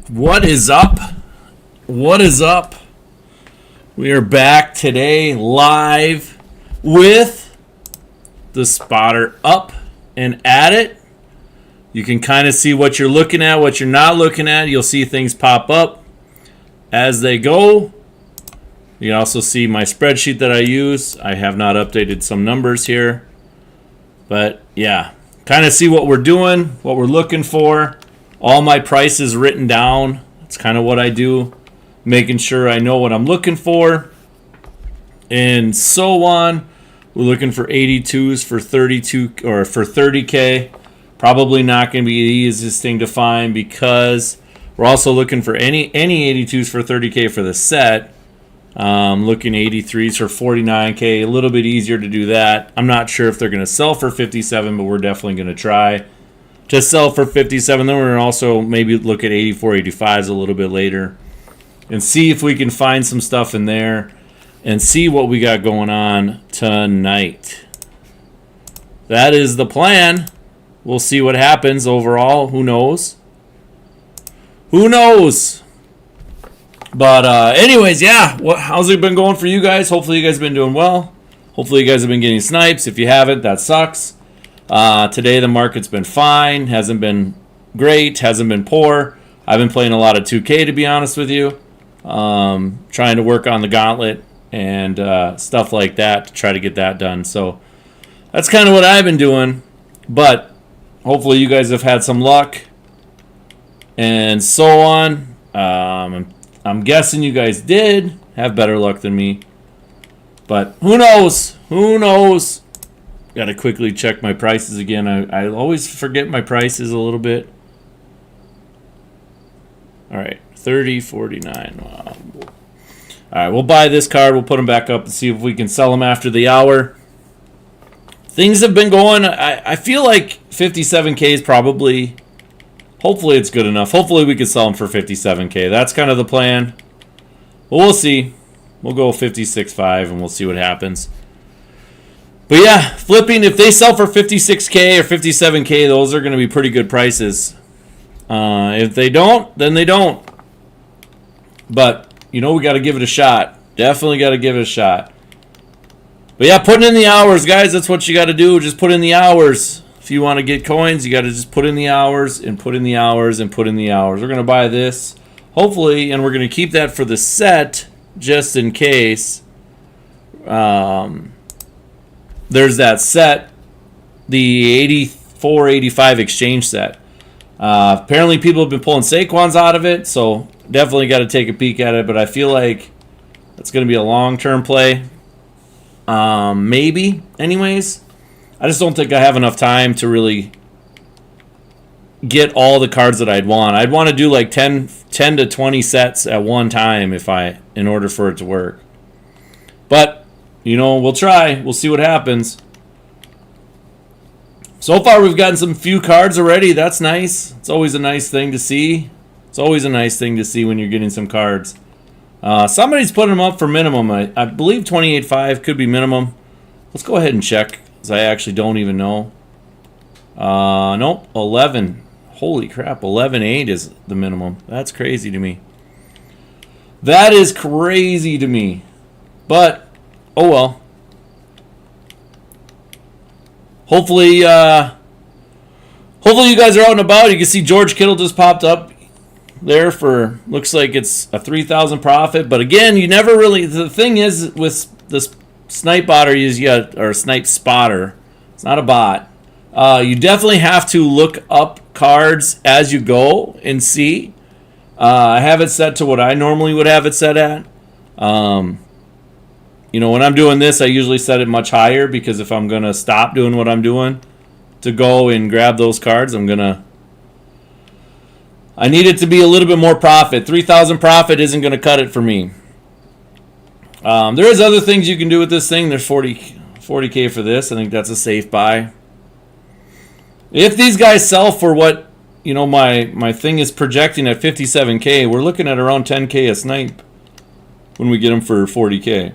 What is up? What is up? We are back today live with the spotter up and at it. You can kind of see what you're looking at, what you're not looking at. You'll see things pop up as they go. You can also see my spreadsheet that I use. I have not updated some numbers here. But yeah, kind of see what we're doing, what we're looking for. All my prices written down. That's kind of what I do, making sure I know what I'm looking for, and so on. We're looking for 82s for 32 or for 30K. Probably not going to be the easiest thing to find because we're also looking for any 82s for 30K for the set. Looking 83s for 49K. A little bit easier to do that. I'm not sure if they're going to sell for 57, but we're definitely going to try to sell for 57. Then we're going to also maybe look at 84, 85s a little bit later and see if we can find some stuff in there and see what we got going on tonight. That is the plan. We'll see what happens overall. Who knows? Who knows? But anyways, yeah. How's it been going for you guys? Hopefully you guys have been doing well. Hopefully you guys have been getting snipes. If you haven't, that sucks. Today the market's been fine. Hasn't been great. Hasn't been poor. I've been playing a lot of 2K, to be honest with you. Trying to work on the gauntlet and stuff like that to try to get that done. So that's kind of what I've been doing. But hopefully you guys have had some luck and so on. I'm guessing you guys did have better luck than me. But who knows? Who knows? Got to quickly check my prices again. I always forget my prices a little bit. All right, 30, 49. Wow. All right, we'll buy this card. We'll put them back up and see if we can sell them after the hour. Things have been going. I feel like 57K is probably, hopefully it's good enough. Hopefully we can sell them for 57K. That's kind of the plan. But we'll see. We'll go 56.5 and we'll see what happens. But yeah, flipping, if they sell for 56K or 57K, those are going to be pretty good prices. If they don't, then they don't. But, you know, we got to give it a shot. Definitely got to give it a shot. But yeah, putting in the hours, guys, that's what you got to do. Just put in the hours. If you want to get coins, you got to just put in the hours and put in the hours and put in the hours. We're going to buy this, hopefully, and we're going to keep that for the set just in case. There's that set, the 84-85 exchange set. Apparently people have been pulling Saquons out of it, so definitely got to take a peek at it, but I feel like it's going to be a long-term play. Maybe, anyways. I just don't think I have enough time to really get all the cards that I'd want. I'd want to do like 10 to 20 sets at one time in order for it to work. But you know, we'll try. We'll see what happens. So far, we've gotten some few cards already. That's nice. It's always a nice thing to see. It's always a nice thing to see when you're getting some cards. Somebody's putting them up for minimum. I believe 28.5 could be minimum. Let's go ahead and check, because I actually don't even know. Nope, 11. Holy crap, 11.8 is the minimum. That's crazy to me. That is crazy to me. But oh well. Hopefully you guys are out and about. You can see George Kittle just popped up there for, looks like it's a 3,000 profit. But again, you never really, the thing is with this snipe botter, or snipe spotter, it's not a bot. You definitely have to look up cards as you go and see. I have it set to what I normally would have it set at. You know, when I'm doing this, I usually set it much higher because if I'm going to stop doing what I'm doing to go and grab those cards, I need it to be a little bit more profit. 3,000 profit isn't going to cut it for me. There is other things you can do with this thing. There's 40K for this. I think that's a safe buy. If these guys sell for what, you know, my thing is projecting at 57K, we're looking at around 10K a snipe when we get them for 40K.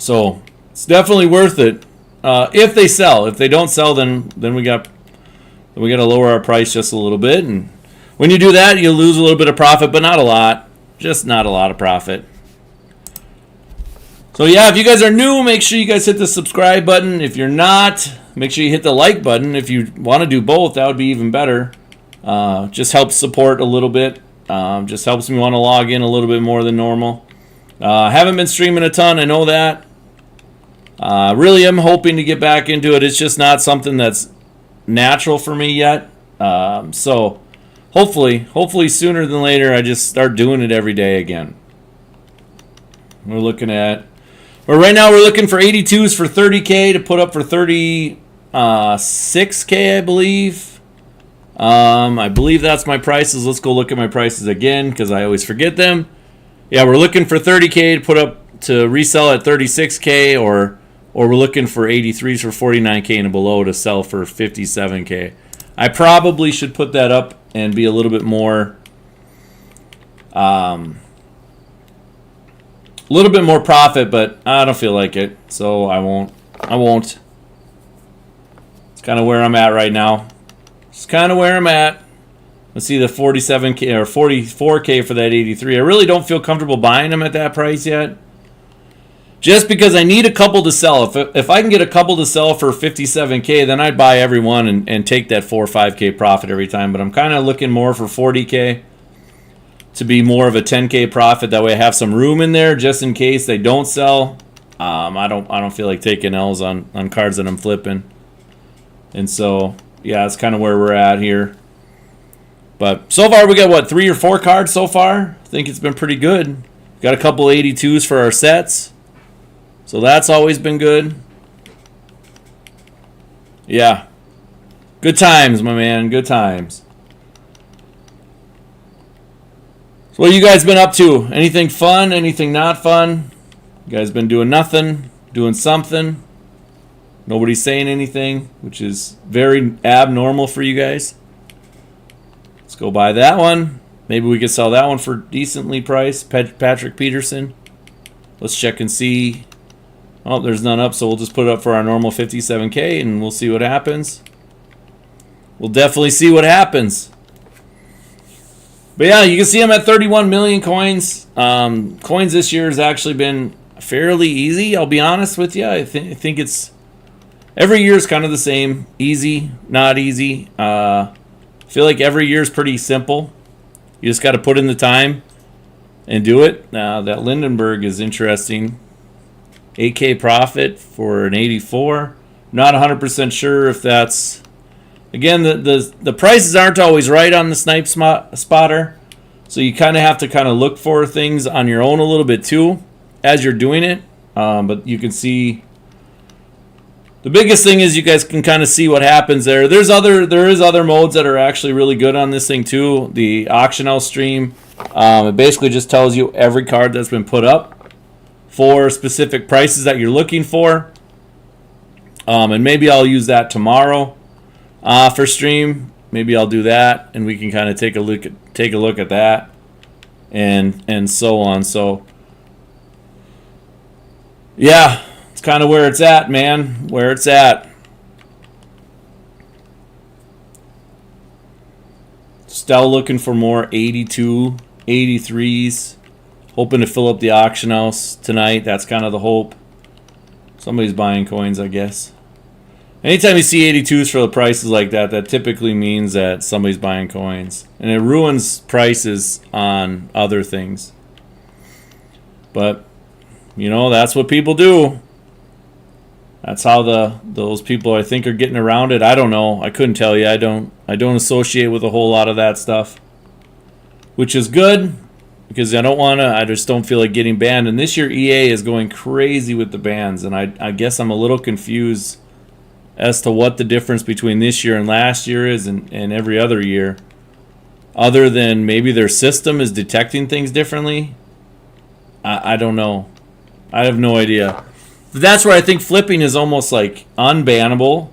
So it's definitely worth it if they sell. If they don't sell, then we got to lower our price just a little bit, and When you do that, you lose a little bit of profit, but not a lot. Just not a lot of profit. So yeah, if you guys are new, make sure you guys hit the subscribe button. If you're not, make sure you hit the like button. If you want to do both, that would be even better. Just helps support a little bit. Just helps me want to log in a little bit more than normal. Haven't been streaming a ton, I know that. Really am hoping to get back into it. It's just not something that's natural for me yet. So hopefully sooner than later I just start doing it every day again. We're looking at, well, right now we're looking for 82s for 30K to put up for 36K, I believe. I believe that's my prices. Let's go look at my prices again because I always forget them. Yeah, we're looking for 30K to put up to resell at 36K, or we're looking for 83s for 49K and below to sell for 57K. I probably should put that up and be a little bit more profit, but I don't feel like it, so I won't. It's kind of where I'm at right now. It's kind of where I'm at. Let's see the 47K or 44K for that 83. I really don't feel comfortable buying them at that price yet. Just because I need a couple to sell. If I can get a couple to sell for 57K, then I'd buy every one and take that 4 or 5K profit every time. But I'm kind of looking more for 40K to be more of a 10K profit. That way I have some room in there just in case they don't sell. I don't feel like taking L's on cards that I'm flipping. And so, yeah, that's kind of where we're at here. But so far we got, what, 3 or 4 cards so far? I think it's been pretty good. Got a couple 82s for our sets. So that's always been good. Yeah. Good times, my man. Good times. So what have you guys been up to? Anything fun? Anything not fun? You guys been doing nothing? Doing something? Nobody's saying anything, which is very abnormal for you guys. Let's go buy that one. Maybe we could sell that one for decently priced. Patrick Peterson. Let's check and see. Oh, there's none up, so we'll just put it up for our normal 57K, and we'll see what happens. We'll definitely see what happens. But yeah, you can see I'm at 31 million coins. Coins this year has actually been fairly easy, I'll be honest with you. I think it's... Every year is kind of the same. Easy, not easy. I feel like every year is pretty simple. You just got to put in the time and do it. Now, that Lindenberg is interesting. 8K profit for an 84. Not 100% sure if that's... Again, the prices aren't always right on the snipe spotter. So you kind of have to kind of look for things on your own a little bit too as you're doing it. But you can see... The biggest thing is you guys can kind of see what happens there. There is other modes that are actually really good on this thing too. The auction house stream, it basically just tells you every card that's been put up for specific prices that you're looking for. And maybe I'll use that tomorrow for stream. Maybe I'll do that, and we can kind of take a look at that, and so on. So yeah. It's kind of where it's at, man. Where it's at. Still looking for more 82, 83s. Hoping to fill up the auction house tonight. That's kind of the hope. Somebody's buying coins, I guess. Anytime you see 82s for the prices like that, that typically means that somebody's buying coins. And it ruins prices on other things. But, you know, that's what people do. That's how those people I think are getting around it. I don't know. I couldn't tell you. I don't associate with a whole lot of that stuff, which is good because I just don't feel like getting banned. And this year EA is going crazy with the bans, and I guess I'm a little confused as to what the difference between this year and last year is, and every other year, other than maybe their system is detecting things differently. I don't know. I have no idea. That's where I think flipping is almost like unbannable,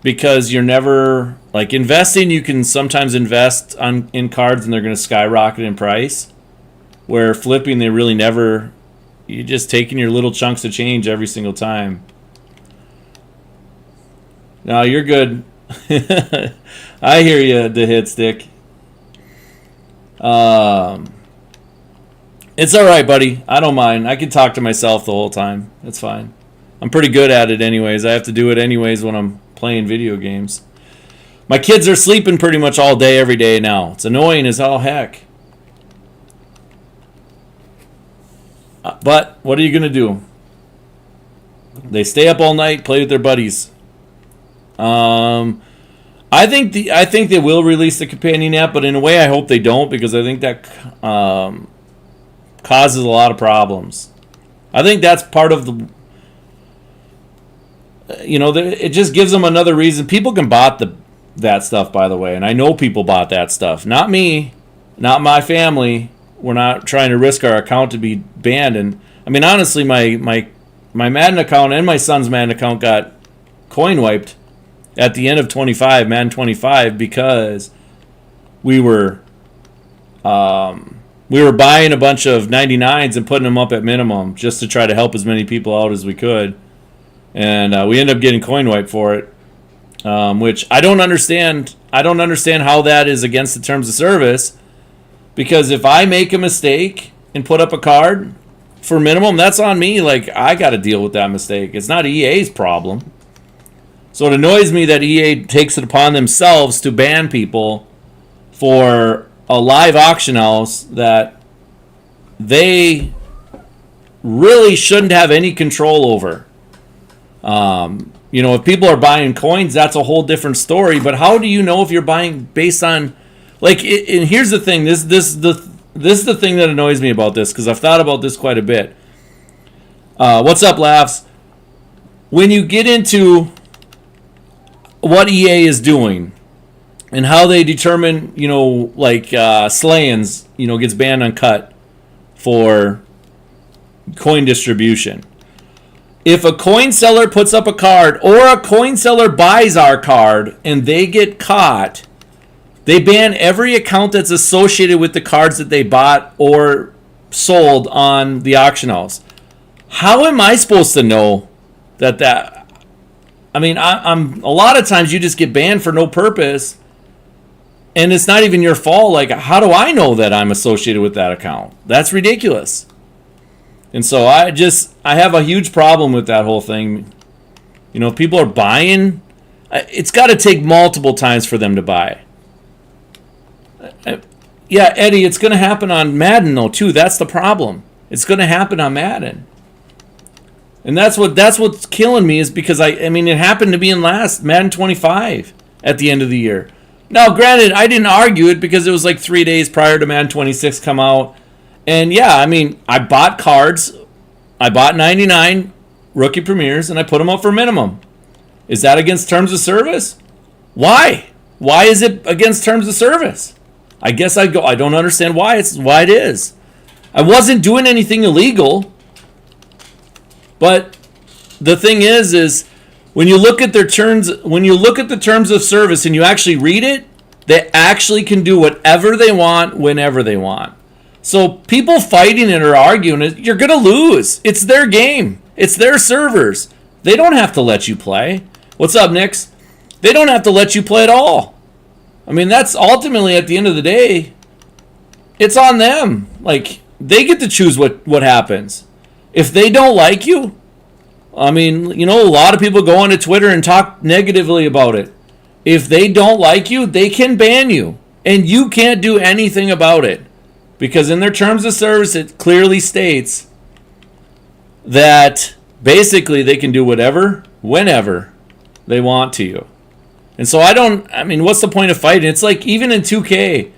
because you're never, like, investing, you can sometimes invest in cards and they're going to skyrocket in price, where flipping, they really never, you're just taking your little chunks of change every single time. No, you're good. I hear you, the hit stick. It's all right, buddy. I don't mind. I can talk to myself the whole time. It's fine. I'm pretty good at it anyways. I have to do it anyways when I'm playing video games. My kids are sleeping pretty much all day, every day now. It's annoying as all heck. But what are you going to do? They stay up all night, play with their buddies. I think they will release the companion app, but in a way I hope they don't, because I think that causes a lot of problems. I think that's part of the... it just gives them another reason. People can bot that stuff, by the way, and I know people bought that stuff. Not me, not my family. We're not trying to risk our account to be banned. And I mean, honestly, my Madden account and my son's Madden account got coin wiped at the end of Madden 25, because we were buying a bunch of 99s and putting them up at minimum just to try to help as many people out as we could. And we ended up getting coin wiped for it, which I don't understand. I don't understand how that is against the terms of service, because if I make a mistake and put up a card for minimum, that's on me. Like, I got to deal with that mistake. It's not EA's problem. So it annoys me that EA takes it upon themselves to ban people for a live auction house that they really shouldn't have any control over. If people are buying coins, that's a whole different story. But how do you know if you're buying based on, like? And here's the thing. This is the thing that annoys me about this, because I've thought about this quite a bit. What's up, Laughs? When you get into what EA is doing and how they determine, Slayins, gets banned on cut for coin distribution. If a coin seller puts up a card, or a coin seller buys our card and they get caught, they ban every account that's associated with the cards that they bought or sold on the auction house. How am I supposed to know that? I mean, I'm a lot of times you just get banned for no purpose, and it's not even your fault. Like, how do I know that I'm associated with that account? That's ridiculous. And so I have a huge problem with that whole thing. If people are buying, it's got to take multiple times for them to buy. Yeah, Eddie, it's going to happen on Madden though too. That's the problem. It's going to happen on Madden. And that's what's killing me, is because I mean it happened to me in last Madden 25 at the end of the year. Now, granted, I didn't argue it because it was like 3 days prior to Madden 26 come out. And yeah, I mean, I bought cards. I bought 99 rookie premieres and I put them up for minimum. Is that against terms of service? Why? Why is it against terms of service? I guess I don't understand why it is. I wasn't doing anything illegal. But the thing is when you look at the terms of service and you actually read it, they actually can do whatever they want whenever they want. So people fighting it or arguing it, you're going to lose. It's their game. It's their servers. They don't have to let you play. What's up, Nix? They don't have to let you play at all. I mean, that's ultimately, at the end of the day, it's on them. Like, they get to choose what happens. If they don't like you, I mean, a lot of people go onto Twitter and talk negatively about it. If they don't like you, they can ban you. And you can't do anything about it. Because in their terms of service, it clearly states that basically they can do whatever, whenever they want to you. And so I mean, what's the point of fighting? It's like even in 2K,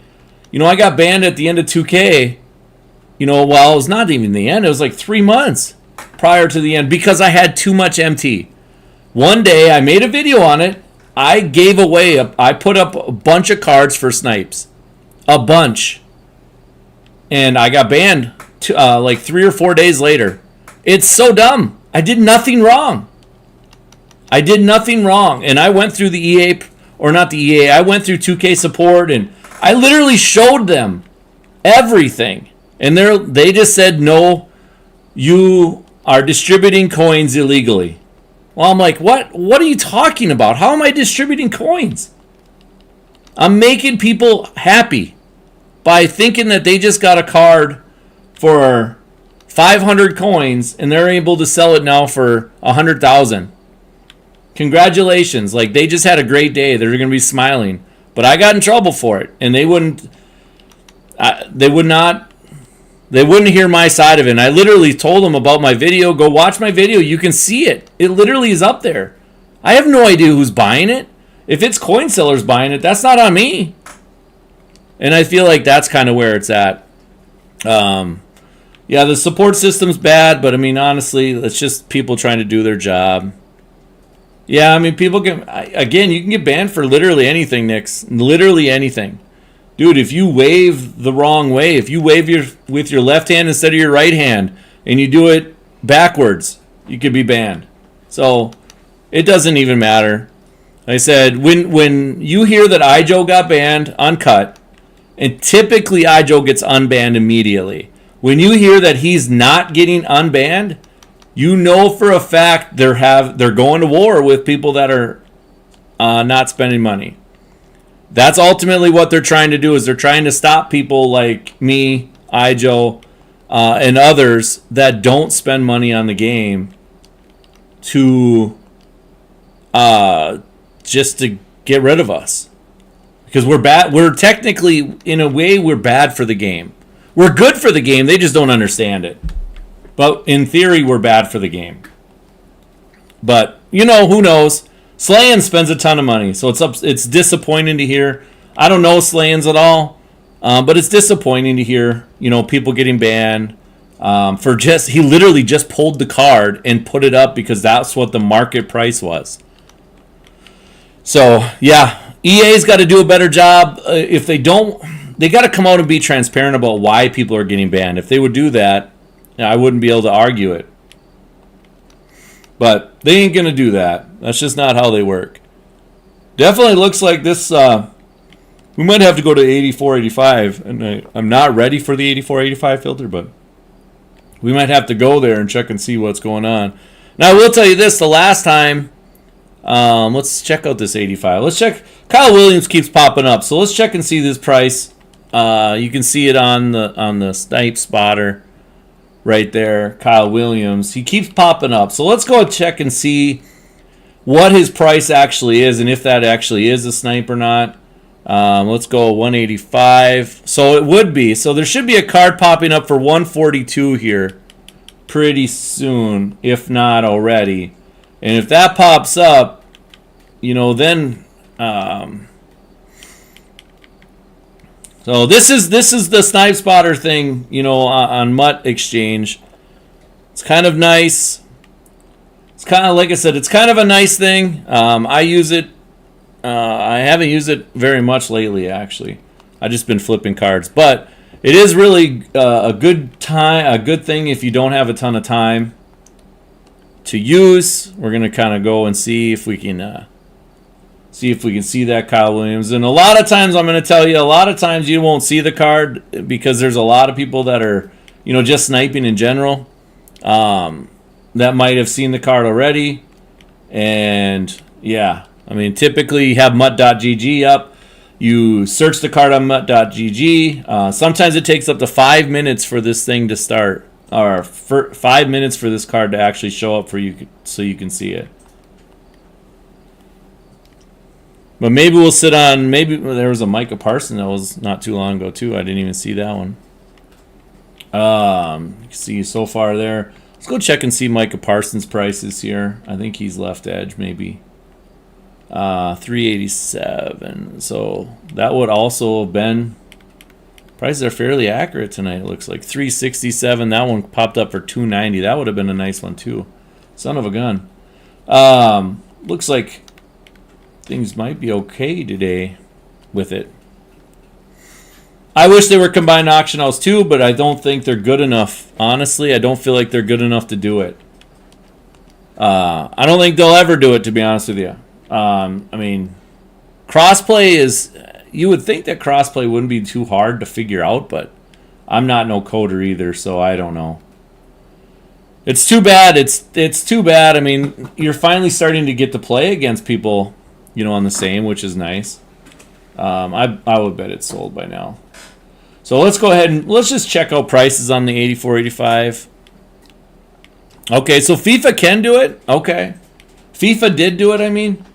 I got banned at the end of 2K, well, it was not even the end. It was like 3 months prior to the end because I had too much MT. One day I made a video on it. I put up a bunch of cards for snipes. A bunch. And I got banned like 3 or 4 days later. It's so dumb. I did nothing wrong. And I went through the EA, or not the EA, I went through 2K support, and I literally showed them everything. And they just said, no, you are distributing coins illegally. Well, I'm like, what? What are you talking about? How am I distributing coins? I'm making people happy. by thinking that they just got a card for 500 coins and they're able to sell it now for 100,000. Congratulations. Like, they just had a great day. They're going to be smiling. But I got in trouble for it, and they wouldn't hear my side of it. And I literally told them about my video. Go watch my video. You can see it. It literally is up there. I have no idea who's buying it. If it's coin sellers buying it, that's not on me. And I feel like that's kind of where it's at. Yeah, the support system's bad, but I mean, honestly, it's just people trying to do their job. Yeah, I mean, people can, again, you can get banned for literally anything, Nix. Literally anything. Dude, if you wave the wrong way, if you wave with your left hand instead of your right hand, and you do it backwards, you could be banned. So, it doesn't even matter. Like I said, when you hear that iJoe got banned, uncut, and typically iJoe gets unbanned immediately. When you hear that he's not getting unbanned, you know for a fact they're going to war with people that are not spending money. That's ultimately what they're trying to do, is they're trying to stop people like me, iJoe, and others that don't spend money on the game to just to get rid of us. Because we're bad. We're technically, in a way, we're bad for the game. We're good for the game. They just don't understand it. But in theory, we're bad for the game. But, you know, who knows? Slayin spends a ton of money, so it's disappointing to hear. I don't know Slayins at all, but it's disappointing to hear, you know, people getting banned for he literally just pulled the card and put it up because that's what the market price was. So, yeah, EA's got to do a better job. If they don't, they got to come out and be transparent about why people are getting banned. If they would do that, I wouldn't be able to argue it. But they ain't going to do that. That's just not how they work. Definitely looks like this, we might have to go to 8485. And I'm not ready for the 8485 filter, but we might have to go there and check and see what's going on. Now, I will tell you this, the last time, let's check out this 85. Let's check. Kyle Williams keeps popping up, so let's check and see this price. You can see it on the snipe spotter right there. Kyle Williams, he keeps popping up, so let's go check and see what his price actually is and if that actually is a snipe or not. Let's go 185. So it would be. So there should be a card popping up for 142 here pretty soon, if not already. And if that pops up, you know, then so this is the snipe spotter thing, you know, on Mutt Exchange. It's kind of nice. It's kind of, like I said, it's kind of a nice thing. I use it. I haven't used it very much lately, actually. I've just been flipping cards, but it is really a good thing if you don't have a ton of time to use. We're gonna kind of go and see if we can see that Kyle Williams. And a lot of times, I'm gonna tell you, a lot of times you won't see the card because there's a lot of people that are, you know, just sniping in general, that might have seen the card already. And yeah, I mean, typically you have mutt.gg up. You search the card on mutt.gg. Sometimes it takes up to 5 minutes for this thing to start, or 5 minutes for this card to actually show up for you, so you can see it. But maybe we'll sit on, maybe there was a Micah Parsons that was not too long ago too. I didn't even see that one. You can see so far there. Let's go check and see Micah Parsons' prices here. I think he's left edge maybe. 387. So that would also have been, prices are fairly accurate tonight. It looks like 367. That one popped up for 290. That would have been a nice one too. Son of a gun. Looks like things might be okay today with it. I wish they were combined auction house too, but I don't think they're good enough. Honestly, I don't feel like they're good enough to do it. I don't think they'll ever do it, to be honest with you. I mean, crossplay is, you would think that crossplay wouldn't be too hard to figure out, but I'm not no coder either, so I don't know. It's too bad. It's too bad. I mean, you're finally starting to get to play against people, you know, on the same, which is nice. I would bet it's sold by now. So let's go ahead and let's just check out prices on the 84-85. Okay, so FIFA can do it. Okay, FIFA did do it. I mean,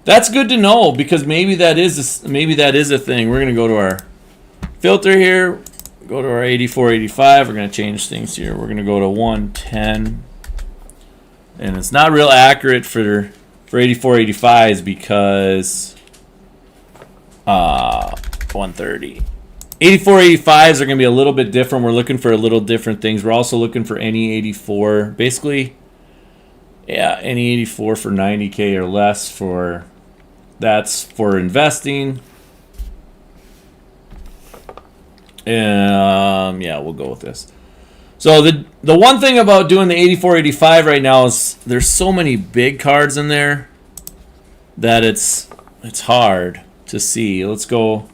that's good to know because maybe that is a thing. We're gonna go to our filter here. Go to our 84-85. We're gonna change things here. We're gonna go to 110, and it's not real accurate for 84-85s because 130. 84-85s are going to be a little bit different. We're looking for a little different things. We're also looking for any 84. Basically, yeah, any 84 for 90K or less. That's for investing. Yeah, we'll go with this. So the one thing about doing the 84-85 right now is there's so many big cards in there that it's hard to see. Let's go.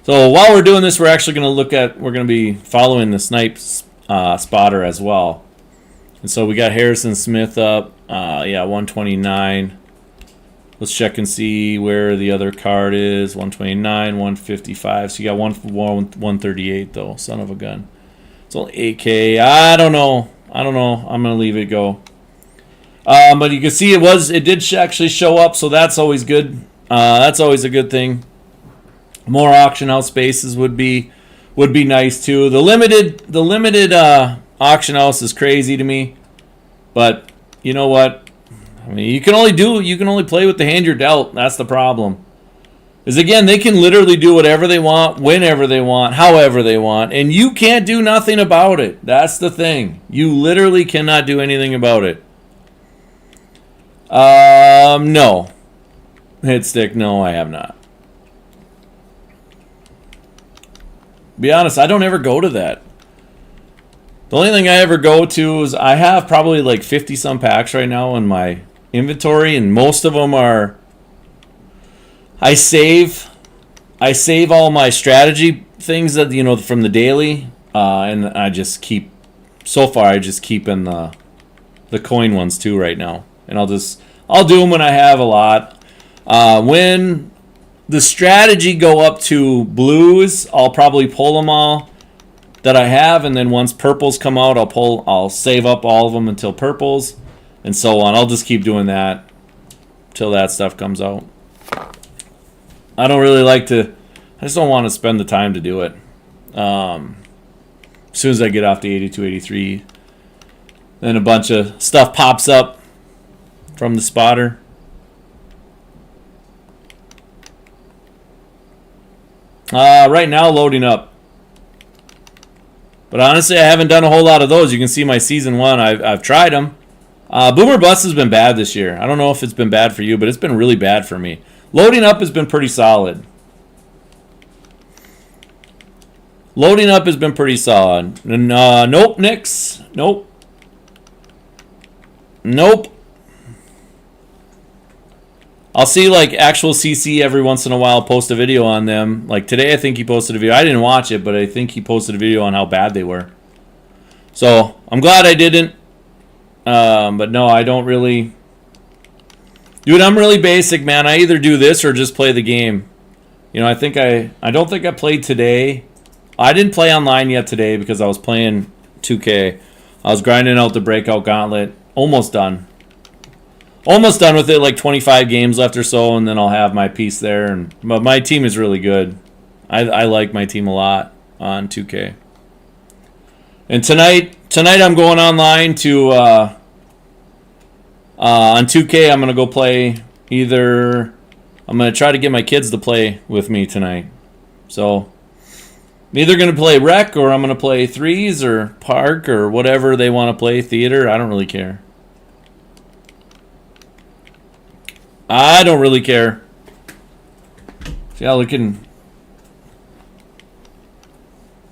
So while we're doing this, we're actually going to be following the snipe spotter as well. And so we got Harrison Smith up, 129. Let's check and see where the other card is. 129, 155. So you got 138 though. Son of a gun. It's only 8K. I don't know. I'm going to leave it go. But you can see it did actually show up, so that's always good. That's always a good thing. More auction house spaces would be nice too. The limited auction house is crazy to me, but you know what? I mean, you can only play with the hand you're dealt. That's the problem. Is again, they can literally do whatever they want, whenever they want, however they want, and you can't do nothing about it. That's the thing. You literally cannot do anything about it. No. Hit stick, no, I have not. Be honest, I don't ever go to that. The only thing I ever go to is I have probably like 50 some packs right now in my inventory, and most of them are I save all my strategy things that from the daily, and I just keep in the coin ones too right now, and I'll do them when I have a lot. When the strategy go up to blues, I'll probably pull them all that I have, and then once purples come out, I'll save up all of them until purples, and so on. I'll just keep doing that till that stuff comes out. I don't really like to. I just don't want to spend the time to do it. As soon as I get off the 82, 83, then a bunch of stuff pops up from the spotter. Right now, loading up. But honestly, I haven't done a whole lot of those. You can see my season 1. I've tried them. Boomer Bust has been bad this year. I don't know if it's been bad for you, but it's been really bad for me. Loading up has been pretty solid. Loading up has been pretty solid. And, nope, Nix. Nope. Nope. I'll see like actual CC every once in a while post a video on them. Like today I think he posted a video. I didn't watch it, but I think he posted a video on how bad they were. So I'm glad I didn't. But no, I don't really. Dude, I'm really basic, man. I either do this or just play the game. I don't think I played today. I didn't play online yet today because I was playing 2K. I was grinding out the Breakout Gauntlet. Almost done. Almost done with it, like 25 games left or so, and then I'll have my piece there. But my team is really good. I like my team a lot on 2K. And tonight I'm going online to on 2K. I'm gonna go play I'm gonna try to get my kids to play with me tonight. So I'm either gonna play Rec or I'm gonna play Threes or Park or whatever they want to play. Theater. I don't really care. I don't really care. See how looking.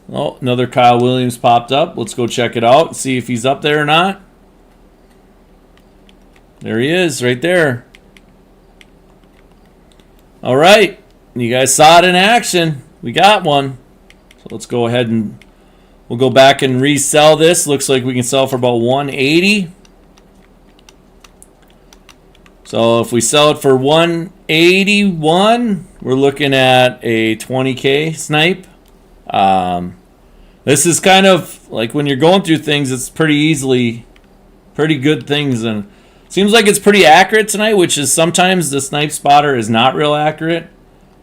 Oh, another Kyle Williams popped up. Let's go check it out and see if he's up there or not. There he is, right there. All right. You guys saw it in action. We got one. So let's go ahead and we'll go back and resell this. Looks like we can sell for about 180. So if we sell it for 181, we're looking at a 20K snipe This is kind of like when you're going through things, it's pretty good things, and seems like it's pretty accurate tonight, which is sometimes the snipe spotter is not real accurate.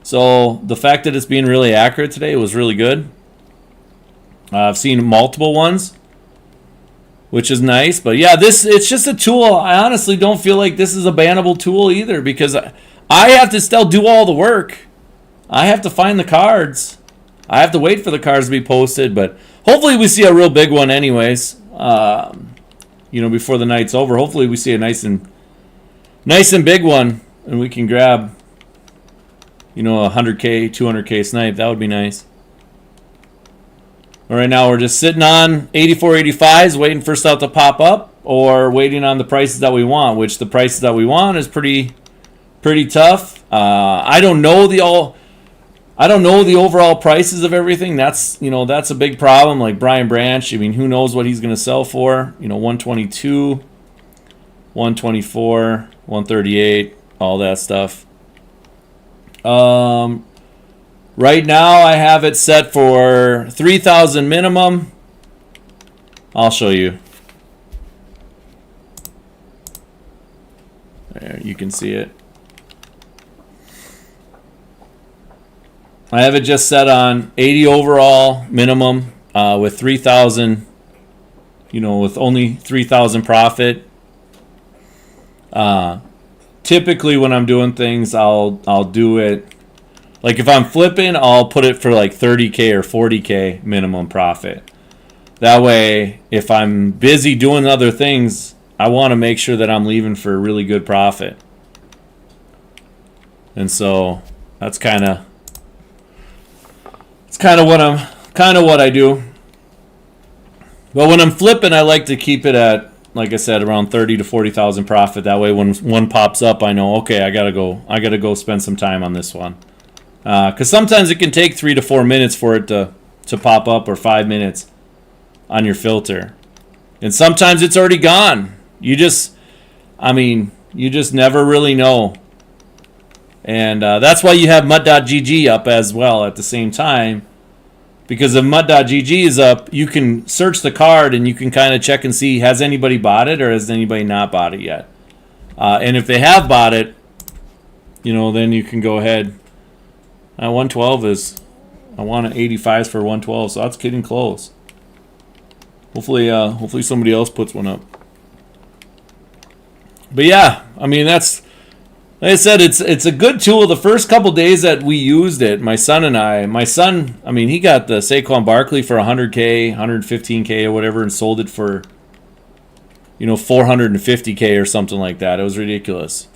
So the fact that it's being really accurate today was really good. I've seen multiple ones, which is nice. But yeah, it's just a tool. I honestly don't feel like this is a bannable tool either, because I have to still do all the work. I have to find the cards. I have to wait for the cards to be posted, but hopefully we see a real big one anyways. Before the night's over. Hopefully we see a nice and big one, and we can grab, a 100K, 200K snipe. That would be nice. But right now we're just sitting on 84.85s, waiting for stuff to pop up, or waiting on the prices that we want, which the prices that we want is pretty tough. I don't know the overall prices of everything. That's a big problem. Like Brian Branch, I mean, who knows what he's going to sell for? 122, 124, 138, all that stuff. Right now I have it set for 3,000 minimum. I'll show you. There, you can see it. I have it just set on 80 overall minimum, with 3,000, with only 3,000 profit. Typically when I'm doing things, I'll do it, like if I'm flipping, I'll put it for like 30K or 40K minimum profit. That way, if I'm busy doing other things, I want to make sure that I'm leaving for a really good profit. And so that's kind of what I do. But when I'm flipping, I like to keep it at, like I said, around 30 to 40,000 profit. That way, when one pops up, I know, okay, I gotta go spend some time on this one. Because sometimes it can take 3 to 4 minutes for it to pop up, or 5 minutes on your filter, and sometimes it's already gone. You just never really know. And that's why you have mud.gg up as well at the same time. Because if mud.gg is up, you can search the card and you can kind of check and see, has anybody bought it or has anybody not bought it yet? And if they have bought it, then you can go ahead. 112 is, I want an 85s for 112, so that's getting close. Hopefully somebody else puts one up. But yeah, I mean, that's, like I said, it's a good tool. The first couple days that we used it, my son, he got the Saquon Barkley for 100K, 115K or whatever, and sold it for, 450K or something like that. It was ridiculous.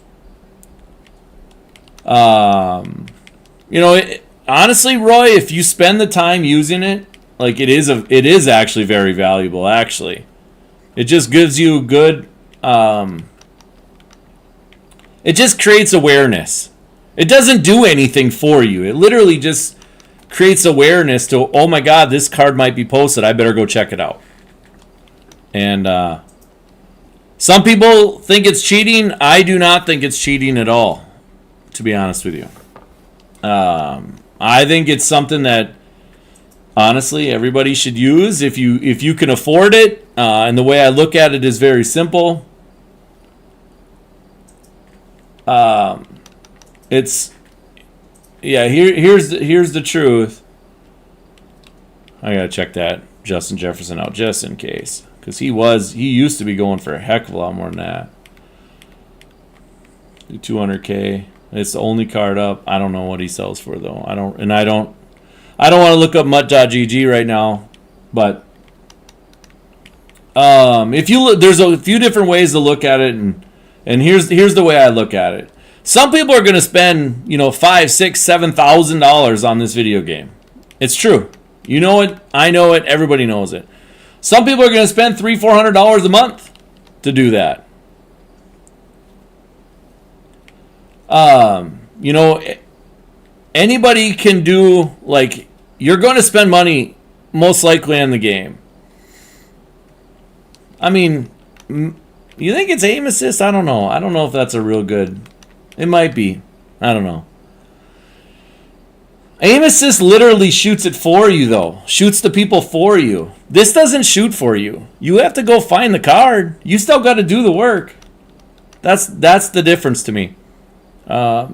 Honestly, Roy, if you spend the time using it, like it is actually very valuable. Actually, it just gives you good. It just creates awareness. It doesn't do anything for you. It literally just creates awareness to, oh my God, this card might be posted. I better go check it out. And some people think it's cheating. I do not think it's cheating at all, to be honest with you. I think it's something that, honestly, everybody should use if you can afford it. And the way I look at it is very simple. Here's the truth. I gotta check that Justin Jefferson out just in case, because he used to be going for a heck of a lot more than that. 200K. It's the only card up. I don't know what he sells for though. I don't want to look up mutt.gg right now, but if you look, there's a few different ways to look at it, and here's the way I look at it. Some people are going to spend, $5,000, $6,000, $7,000 on this video game. It's true. You know it. I know it. Everybody knows it. Some people are going to spend $300, $400 a month to do that. Anybody can do, like, you're going to spend money most likely on the game. I mean, you think it's aim assist? I don't know. I don't know if that's a real good. It might be. I don't know. Aim assist literally shoots it for you, though. Shoots the people for you. This doesn't shoot for you. You have to go find the card. You still got to do the work. That's the difference to me. But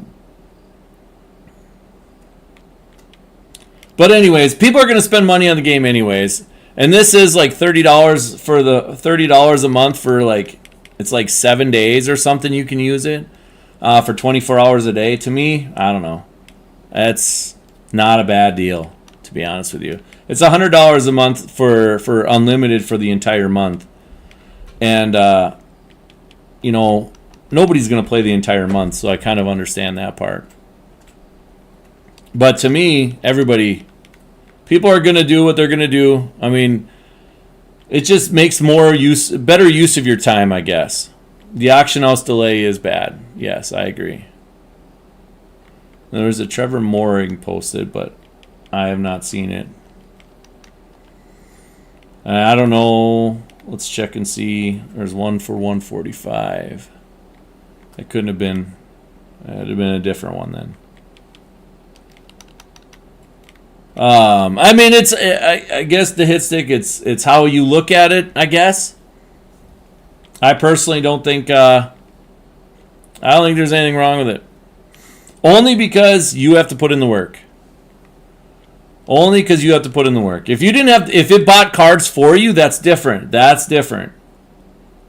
anyways, people are going to spend money on the game anyways. And this is like $30 for the $30 a month for like, it's like 7 days or something you can use it for 24 hours a day. To me, I don't know. That's not a bad deal, to be honest with you. It's $100 a month for unlimited for the entire month. And, you know, nobody's going to play the entire month, so I kind of understand that part. But to me, people are going to do what they're going to do. I mean, it just makes better use of your time, I guess. The auction house delay is bad. Yes, I agree. There was a Trevor Mooring posted, but I have not seen it. I don't know. Let's check and see. There's one for 145. It couldn't have been. It would have been a different one then. I mean, I guess the hit stick. It's how you look at it. I guess. I personally don't think. I don't think there's anything wrong with it. Only because you have to put in the work. Only because you have to put in the work. If it bought cards for you, that's different. That's different.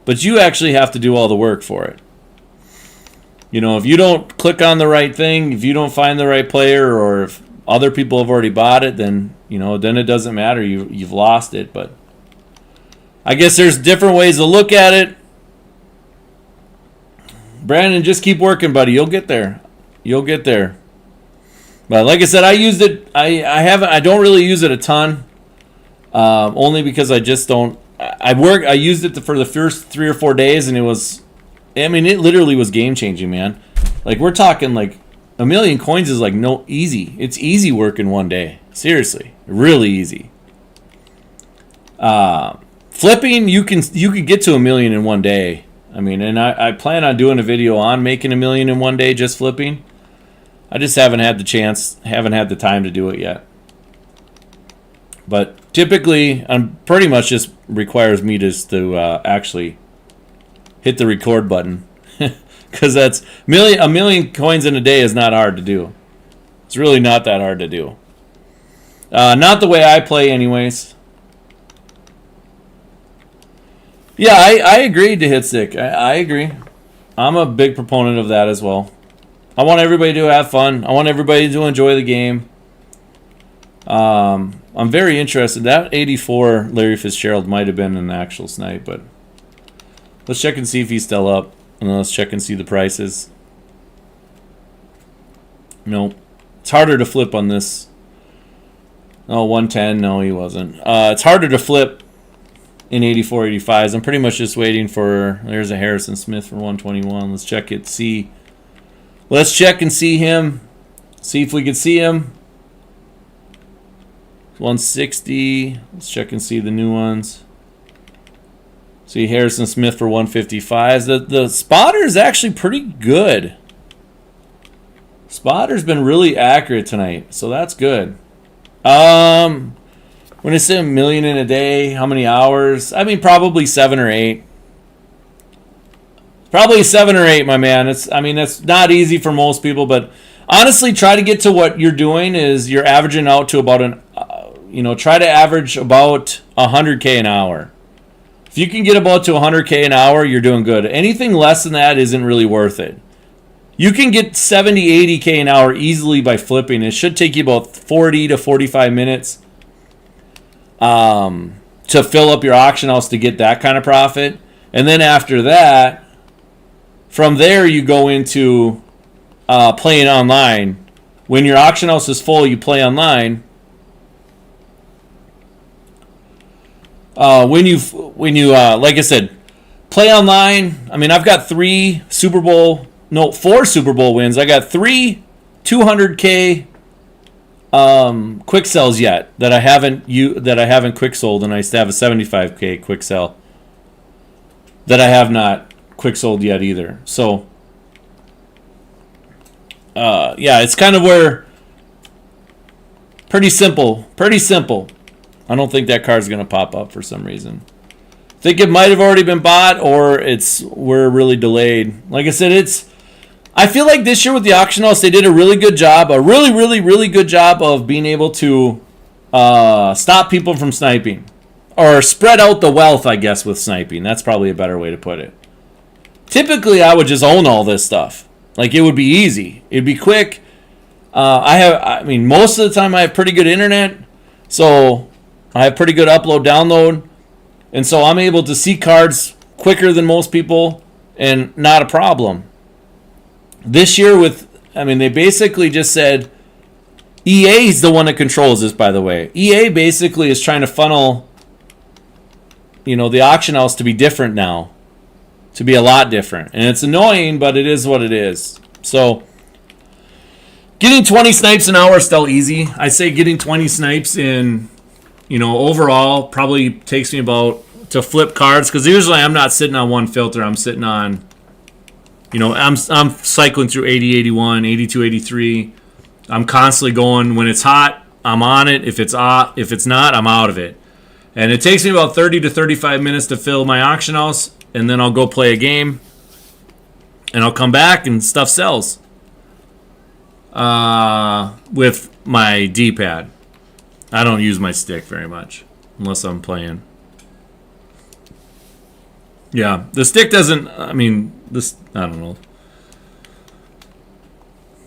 But you actually have to do all the work for it. You know, if you don't click on the right thing, if you don't find the right player, or if other people have already bought it, then it doesn't matter. You've lost it. But I guess there's different ways to look at it. Brandon, just keep working, buddy. You'll get there. You'll get there. But like I said, I used it. I don't really use it a ton. Only because I just don't. I used it for the first 3 or 4 days, and it was. I mean, it literally was game changing, man. Like, we're talking like 1 million coins is like easy. It's easy work in 1 day. Seriously, really easy. Flipping, you can get to 1 million in 1 day. I mean, and I plan on doing a video on making 1 million in 1 day just flipping. I just haven't had the chance, haven't had the time to do it yet. But typically, I'm pretty much just requires me just to actually hit the record button, because that's a million coins in a day is not hard to do. It's really not that hard to do. Not the way I play, anyways. Yeah, I agreed to hit stick. I agree. I'm a big proponent of that as well. I want everybody to have fun. I want everybody to enjoy the game. I'm very interested. That 84 Larry Fitzgerald might have been an actual snipe, but let's check and see if he's still up. And then let's check and see the prices. No, it's harder to flip on this. Oh, 110. No, he wasn't. It's harder to flip in 84, 85s. I'm pretty much just waiting for. There's a Harrison Smith for 121. Let's check it. See. Let's check and see him. See if we can see him. 160. Let's check and see the new ones. See Harrison Smith for 155s. The spotter is actually pretty good. Spotter's been really accurate tonight, so that's good. When I say 1 million in a day, how many hours? I mean, probably 7 or 8. Probably 7 or 8, my man. It's not easy for most people, but honestly, try to get to what you're doing is you're averaging out to about try to average about 100K an hour. If you can get about to 100K an hour, you're doing good. Anything less than that isn't really worth it. You can get 70, 80K an hour easily by flipping. It should take you about 40 to 45 minutes to fill up your auction house to get that kind of profit. And then after that, from there, you go into playing online. When your auction house is full, you play online. When you like I said, play online. I mean, I've got 4 Super Bowl wins. I got 3 200K quick sells yet that I haven't quick sold, and I still have a 75K quick sell that I have not quick sold yet either. So yeah, it's kind of where Pretty simple. Pretty simple. I don't think that card's going to pop up for some reason. I think it might have already been bought, or we're really delayed. Like I said, I feel like this year with the auction house, they did a really good job, a really, really, really good job of being able to stop people from sniping. Or spread out the wealth, I guess, with sniping. That's probably a better way to put it. Typically, I would just own all this stuff. Like, it would be easy. It'd be quick. Most of the time I have pretty good internet. So, I have pretty good upload, download. And so, I'm able to see cards quicker than most people and not a problem. This year they basically just said, EA is the one that controls this, by the way. EA basically is trying to funnel, the auction house to be different now. To be a lot different. And it's annoying, but it is what it is. So, getting 20 snipes an hour is still easy. I say getting 20 snipes in, overall probably takes me about, to flip cards, because usually I'm not sitting on one filter. I'm sitting on, I'm cycling through 80, 81, 82, 83. I'm constantly going. When it's hot, I'm on it. If it's not, I'm out of it. And it takes me about 30 to 35 minutes to fill my auction house, and then I'll go play a game, and I'll come back and stuff sells with my D-pad. I don't use my stick very much unless I'm playing. Yeah, the stick doesn't, I don't know.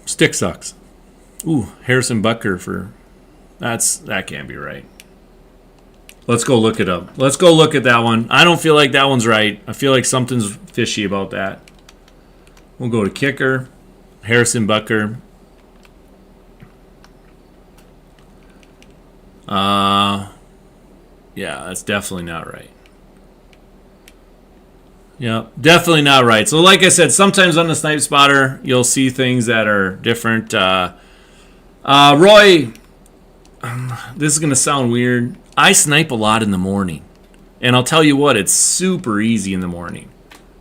Stick sucks. Ooh, Harrison Butker that can't be right. Let's go look it up. Let's go look at that one. I don't feel like that one's right. I feel like something's fishy about that. We'll go to kicker. Harrison Butker. Yeah, that's definitely not right. Yeah, definitely not right. So like I said, sometimes on the Snipe Spotter, you'll see things that are different. Roy, this is going to sound weird. I snipe a lot in the morning. And I'll tell you what, it's super easy in the morning.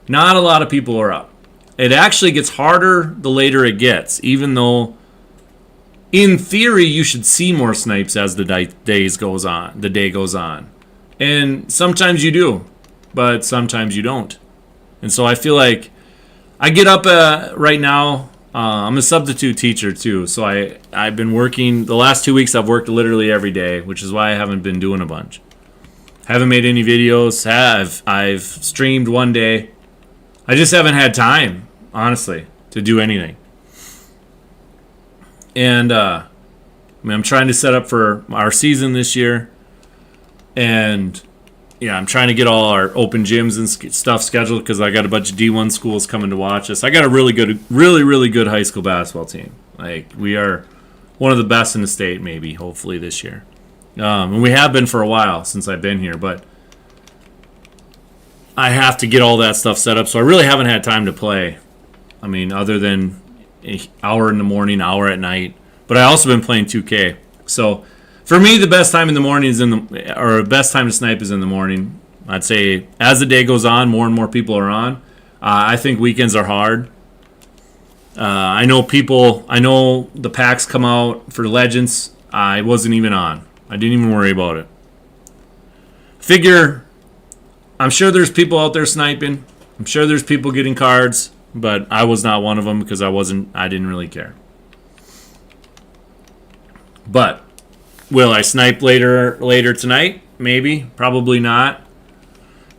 Not a lot of people are up. It actually gets harder the later it gets, even though in theory you should see more snipes as the day goes on. And sometimes you do, but sometimes you don't. And so I feel like I get up right now. I'm a substitute teacher too, so I've been working the last 2 weeks. I've worked literally every day, which is why I haven't been doing a bunch. Haven't made any videos. I've streamed one day. I just haven't had time, honestly, to do anything. And I'm trying to set up for our season this year, and yeah, I'm trying to get all our open gyms and stuff scheduled because I got a bunch of D1 schools coming to watch us. I got a really good high school basketball team. Like, we are one of the best in the state, maybe, hopefully this year. And we have been for a while since I've been here, but I have to get all that stuff set up, so I really haven't had time to play. Other than an hour in the morning, hour at night. But I also been playing 2K. So for me, the best time in the morning best time to snipe is in the morning. I'd say as the day goes on, more and more people are on. I think weekends are hard. I know the packs come out for Legends. I wasn't even on. I didn't even worry about it. I'm sure there's people out there sniping. I'm sure there's people getting cards, but I was not one of them because I didn't really care. But will I snipe later tonight? Maybe. Probably not.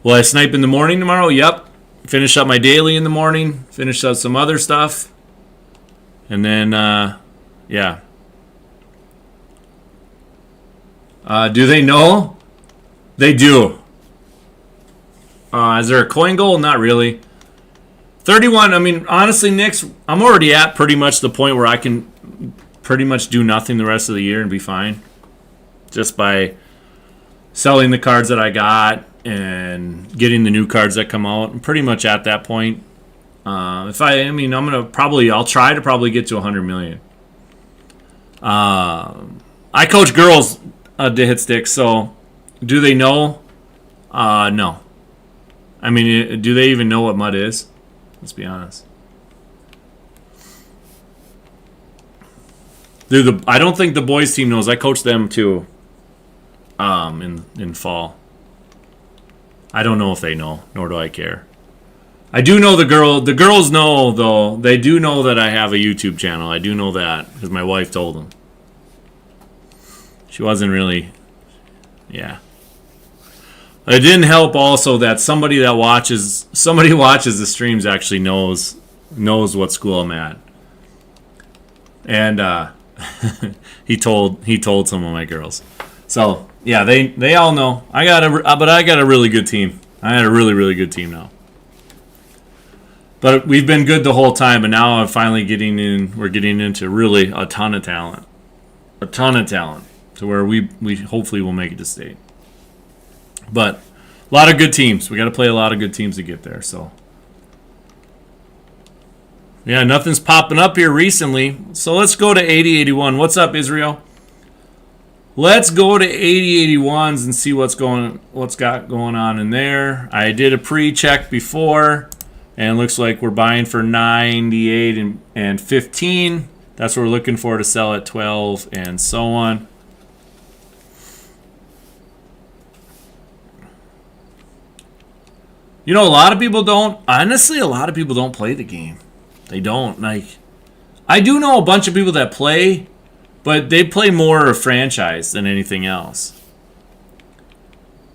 Will I snipe in the morning tomorrow? Yep. Finish up my daily in the morning. Finish up some other stuff. And then, yeah. Do they know? They do. Is there a coin goal? Not really. 31, honestly, Nick's, I'm already at pretty much the point where I can pretty much do nothing the rest of the year and be fine. Just by selling the cards that I got and getting the new cards that come out. I'm pretty much at that point. I'll try to probably get to 100 million. I coach girls to hit sticks, so do they know? No. Do they even know what mud is? Let's be honest. Dude, I don't think the boys team knows. I coach them too. In fall. I don't know if they know, nor do I care. I do know the girls know, though. They do know that I have a YouTube channel. I do know that because my wife told them. She wasn't really, yeah. It didn't help also that somebody watches the streams actually knows what school I'm at, and he told some of my girls. So yeah, they all know. But I got a really good team. I had a really good team now. But we've been good the whole time, and now I'm finally we're getting into really a ton of talent. To where we hopefully will make it to state. But a lot of good teams. We got to play a lot of good teams to get there. So yeah, nothing's popping up here recently. So let's go to 8081. What's up, Israel? Let's go to 8081s and see what's got going on in there. I did a pre-check before, and it looks like we're buying for 98 and 15. That's what we're looking for to sell at 12 and so on. You know, a lot of people don't play the game. They don't. Like, I do know a bunch of people that play, but they play more a franchise than anything else.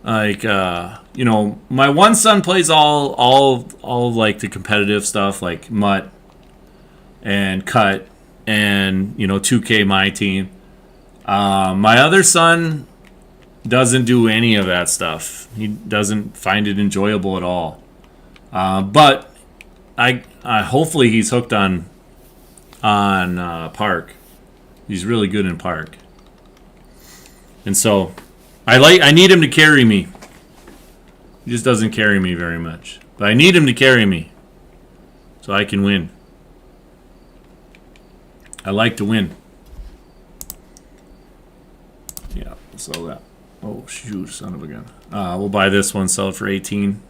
Like, you know, my one son plays all like the competitive stuff, like Mutt and Cut and, you know, 2K My Team. My other son doesn't do any of that stuff. He doesn't find it enjoyable at all. But I hopefully he's hooked on Park. He's really good in Park. And so I need him to carry me. He just doesn't carry me very much. But I need him to carry me so I can win. I like to win. Yeah, so that. Oh, shoot, son of a gun. We'll buy this one, sell it for 18.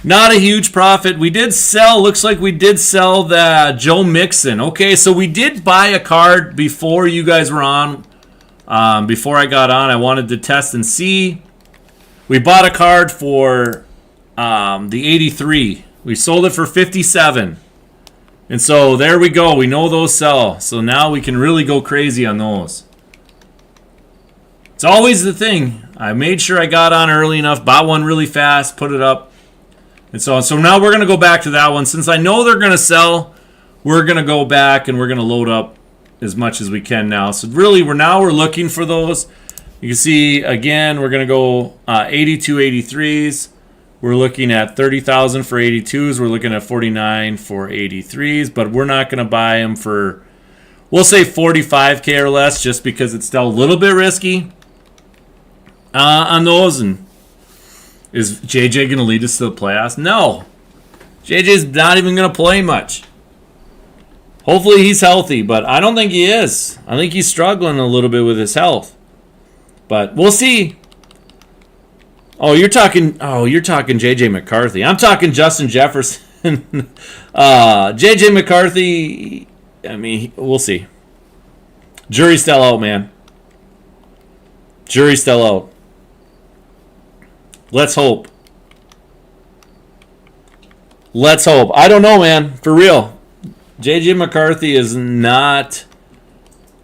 Not a huge profit. We did sell, looks like we did sell the Joe Mixon. Okay, so we did buy a card before you guys were on. Before I got on, I wanted to test and see. We bought a card for the 83. We sold it for 57. And so there we go. We know those sell. So now we can really go crazy on those. It's always the thing. I made sure I got on early enough, bought one really fast, put it up, and so on. So now we're going to go back to that one. Since I know they're going to sell, we're going to go back and we're going to load up as much as we can now. So really, we're looking for those. You can see, again, we're going to go 82 83s. We're looking at 30,000 for 82s. We're looking at 49 for 83s, but we're not going to buy them for, we'll say 45K or less, just because it's still a little bit risky. On those, and is JJ going to lead us to the playoffs? No. JJ's not even going to play much. Hopefully he's healthy, but I don't think he is. I think he's struggling a little bit with his health. But we'll see. You're talking JJ McCarthy. I'm talking Justin Jefferson. JJ McCarthy, I mean, we'll see. Jury's still out, man. Jury's still out. Let's hope. I don't know, man. For real. JJ McCarthy is not.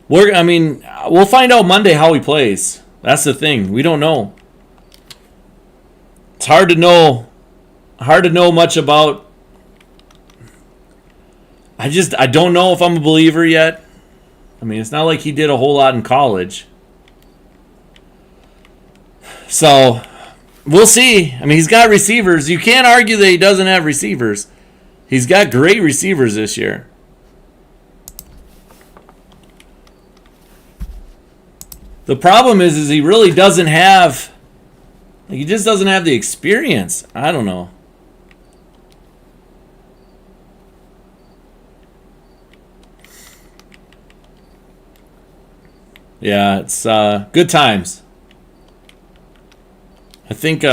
We'll find out Monday how he plays. That's the thing. We don't know. It's hard to know much about. I don't know if I'm a believer yet. I mean, it's not like he did a whole lot in college. So, we'll see. I mean, he's got receivers. You can't argue that he doesn't have receivers. He's got great receivers this year. The problem is he really doesn't have, he just doesn't have the experience. I don't know. Yeah, it's good times. I think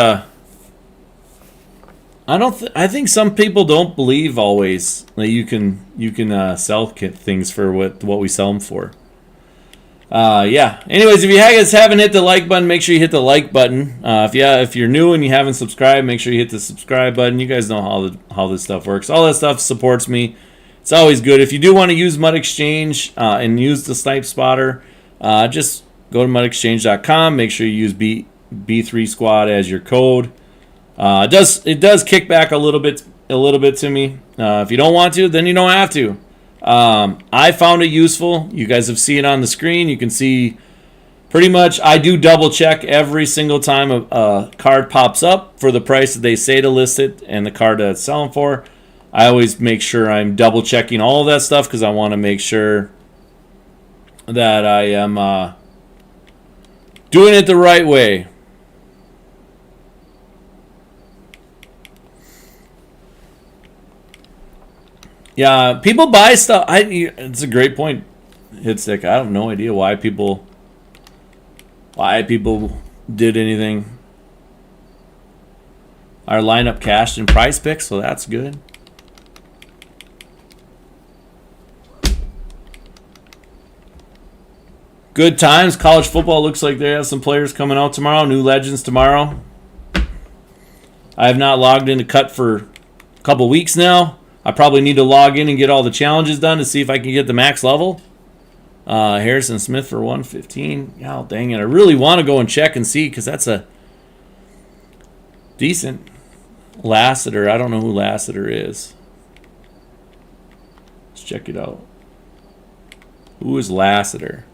I think some people don't believe always that you can sell things for what we sell them for. Yeah. Anyways, if you guys haven't hit the like button, make sure you hit the like button. If you're new and you haven't subscribed, make sure you hit the subscribe button. You guys know how this stuff works. All that stuff supports me. It's always good. If you do want to use Mud Exchange and use the Snipe Spotter, just go to mudexchange.com. Make sure you use B3 Squad as your code. It does kick back a little bit to me. If you don't want to, then you don't have to. I found it useful. You guys have seen it on the screen. You can see pretty much I do double check every single time a card pops up for the price that they say to list it and the card that it's selling for. I always make sure I'm double checking all of that stuff because I want to make sure that I am doing it the right way. Yeah, people buy stuff. It's a great point, Hitstick. I have no idea why people did anything. Our lineup cashed in Prize Picks, so that's good. Good times. College football looks like they have some players coming out tomorrow. New legends tomorrow. I have not logged into Cut for a couple weeks now. I probably need to log in and get all the challenges done to see if I can get the max level. Harrison Smith for 115. Oh, dang it. I really want to go and check and see because that's a decent Lassiter. I don't know who Lassiter is. Let's check it out. Who is Lassiter?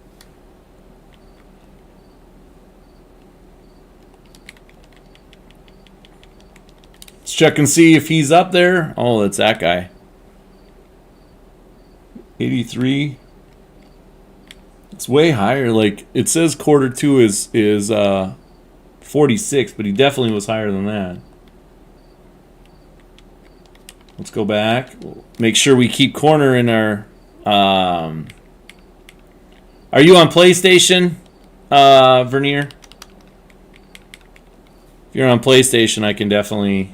Let's check and see if he's up there. Oh, that's that guy. 83. It's way higher. Like it says quarter two is 46, but he definitely was higher than that. Let's go back. Make sure we keep corner in our. Are you on PlayStation, Vernier? If you're on PlayStation, I can definitely.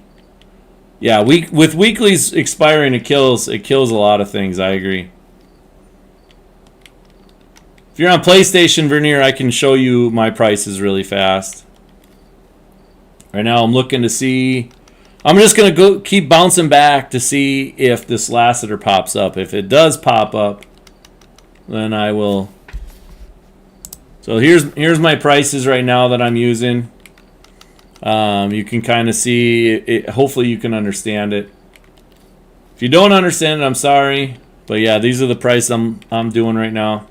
Yeah, with weeklies expiring, it kills a lot of things. I agree. If you're on PlayStation, Vernier, I can show you my prices really fast. Right now, I'm looking to see. I'm just gonna go keep bouncing back to see if this Lassiter pops up. If it does pop up, then I will. So here's my prices right now that I'm using. You can kind of see it. Hopefully you can understand it. If you don't understand it, I'm sorry. But yeah, these are the prices I'm doing right now.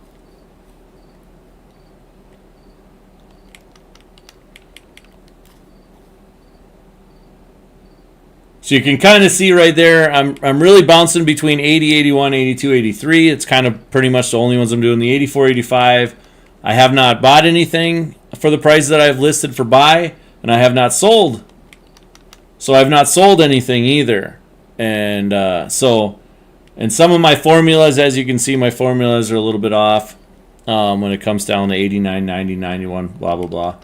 So you can kind of see right there, I'm really bouncing between 80, 81, 82, 83. It's kind of pretty much the only ones I'm doing. The 84, 85, I have not bought anything for the price that I've listed for buy, and I have not sold. So I've not sold anything either. And and some of my formulas, as you can see, my formulas are a little bit off when it comes down to 89, 90, 91, blah, blah, blah.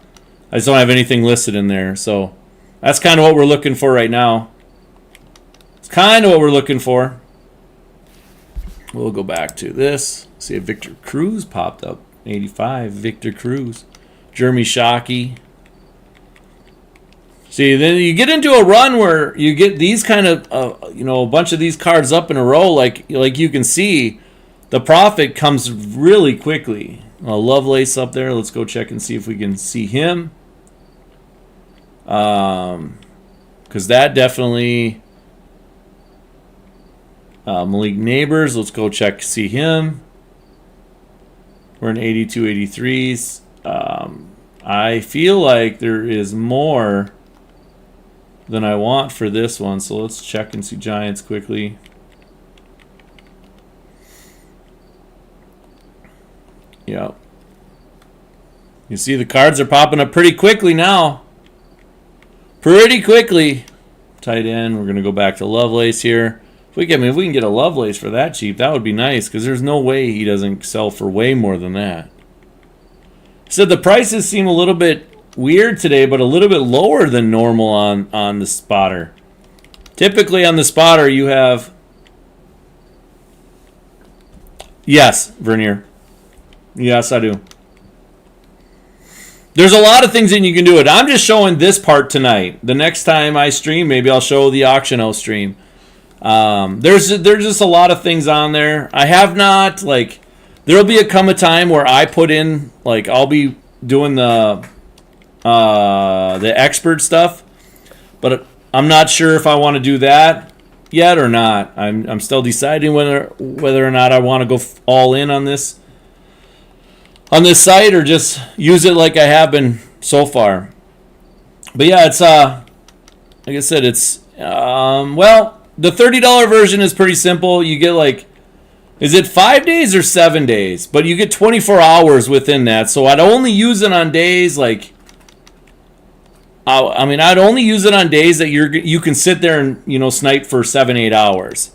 I just don't have anything listed in there. So that's kind of what we're looking for right now. It's kind of what we're looking for. We'll go back to this. See if Victor Cruz popped up. 85, Victor Cruz. Jeremy Shockey. See, then you get into a run where you get these kind of, a bunch of these cards up in a row. Like you can see, the profit comes really quickly. Lovelace up there. Let's go check and see if we can see him. Because that definitely... Malik Neighbors, let's go check, see him. We're in 82, 83s. I feel like there is more than I want for this one, so let's check and see Giants quickly. Yep. You see the cards are popping up pretty quickly now. Pretty quickly. Tight end, we're going to go back to Lovelace here. If we can get a Lovelace for that cheap, that would be nice, because there's no way he doesn't sell for way more than that. So the prices seem a little bit weird today, but a little bit lower than normal on the spotter. Typically on the spotter you have... Yes, Vernier. Yes, I do. There's a lot of things that you can do it. I'm just showing this part tonight. The next time I stream, maybe I'll show the auction house stream. There's just a lot of things on there. I have not, like, there'll be come a time where I put in, like, I'll be doing the expert stuff, but I'm not sure if I want to do that yet or not. I'm still deciding whether or not I want to go all in on this site or just use it like I have been so far. But yeah, it's like I said, it's well, the $30 version is pretty simple. You get, like, is it 5 days or 7 days? But you get 24 hours within that. So I'd only use it on days like, I mean, I'd only use it on days that you can sit there and, you know, snipe for 7-8 hours.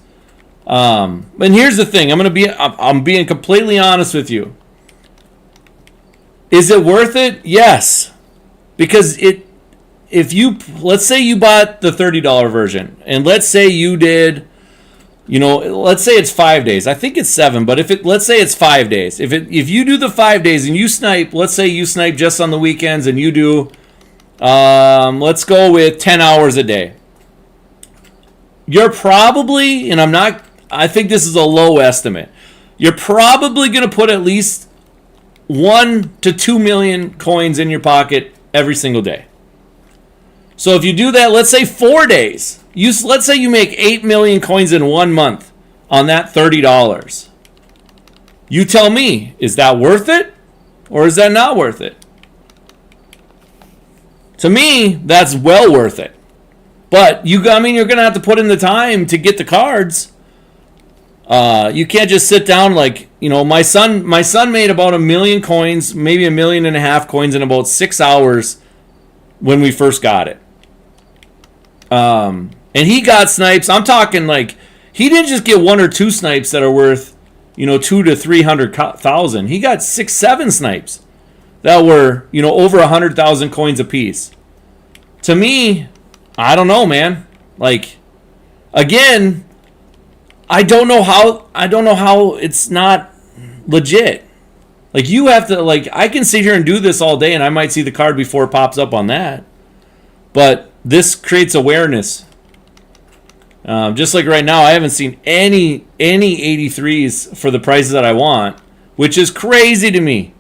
And here's the thing, I'm being completely honest with you. Is it worth it? Yes, because if you, let's say you bought the $30 version, and let's say you did, you know, let's say it's 5 days. I think it's 7, but let's say it's 5 days. If you do the 5 days and you snipe, let's say you snipe just on the weekends and you do, let's go with 10 hours a day. You're probably, and I think this is a low estimate, you're probably going to put at least 1 to 2 million coins in your pocket every single day. So if you do that, let's say 4 days, let's say you make 8 million coins in 1 month on that $30. You tell me, is that worth it or is that not worth it? To me, that's well worth it. But you're going to have to put in the time to get the cards. You can't just sit down like, you know, my son made about 1 million coins, maybe 1.5 million coins in about 6 hours when we first got it. And he got snipes. I'm talking like, he didn't just get 1 or 2 snipes that are worth, you know, 200,000 to 300,000. He got 6-7 snipes that were, you know, over 100,000 coins apiece. To me, I don't know, man. Like, again, I don't know how it's not legit. Like, you have to, like, I can sit here and do this all day and I might see the card before it pops up on that. But this creates awareness. Just like right now, I haven't seen any 83s for the prices that I want, which is crazy to me.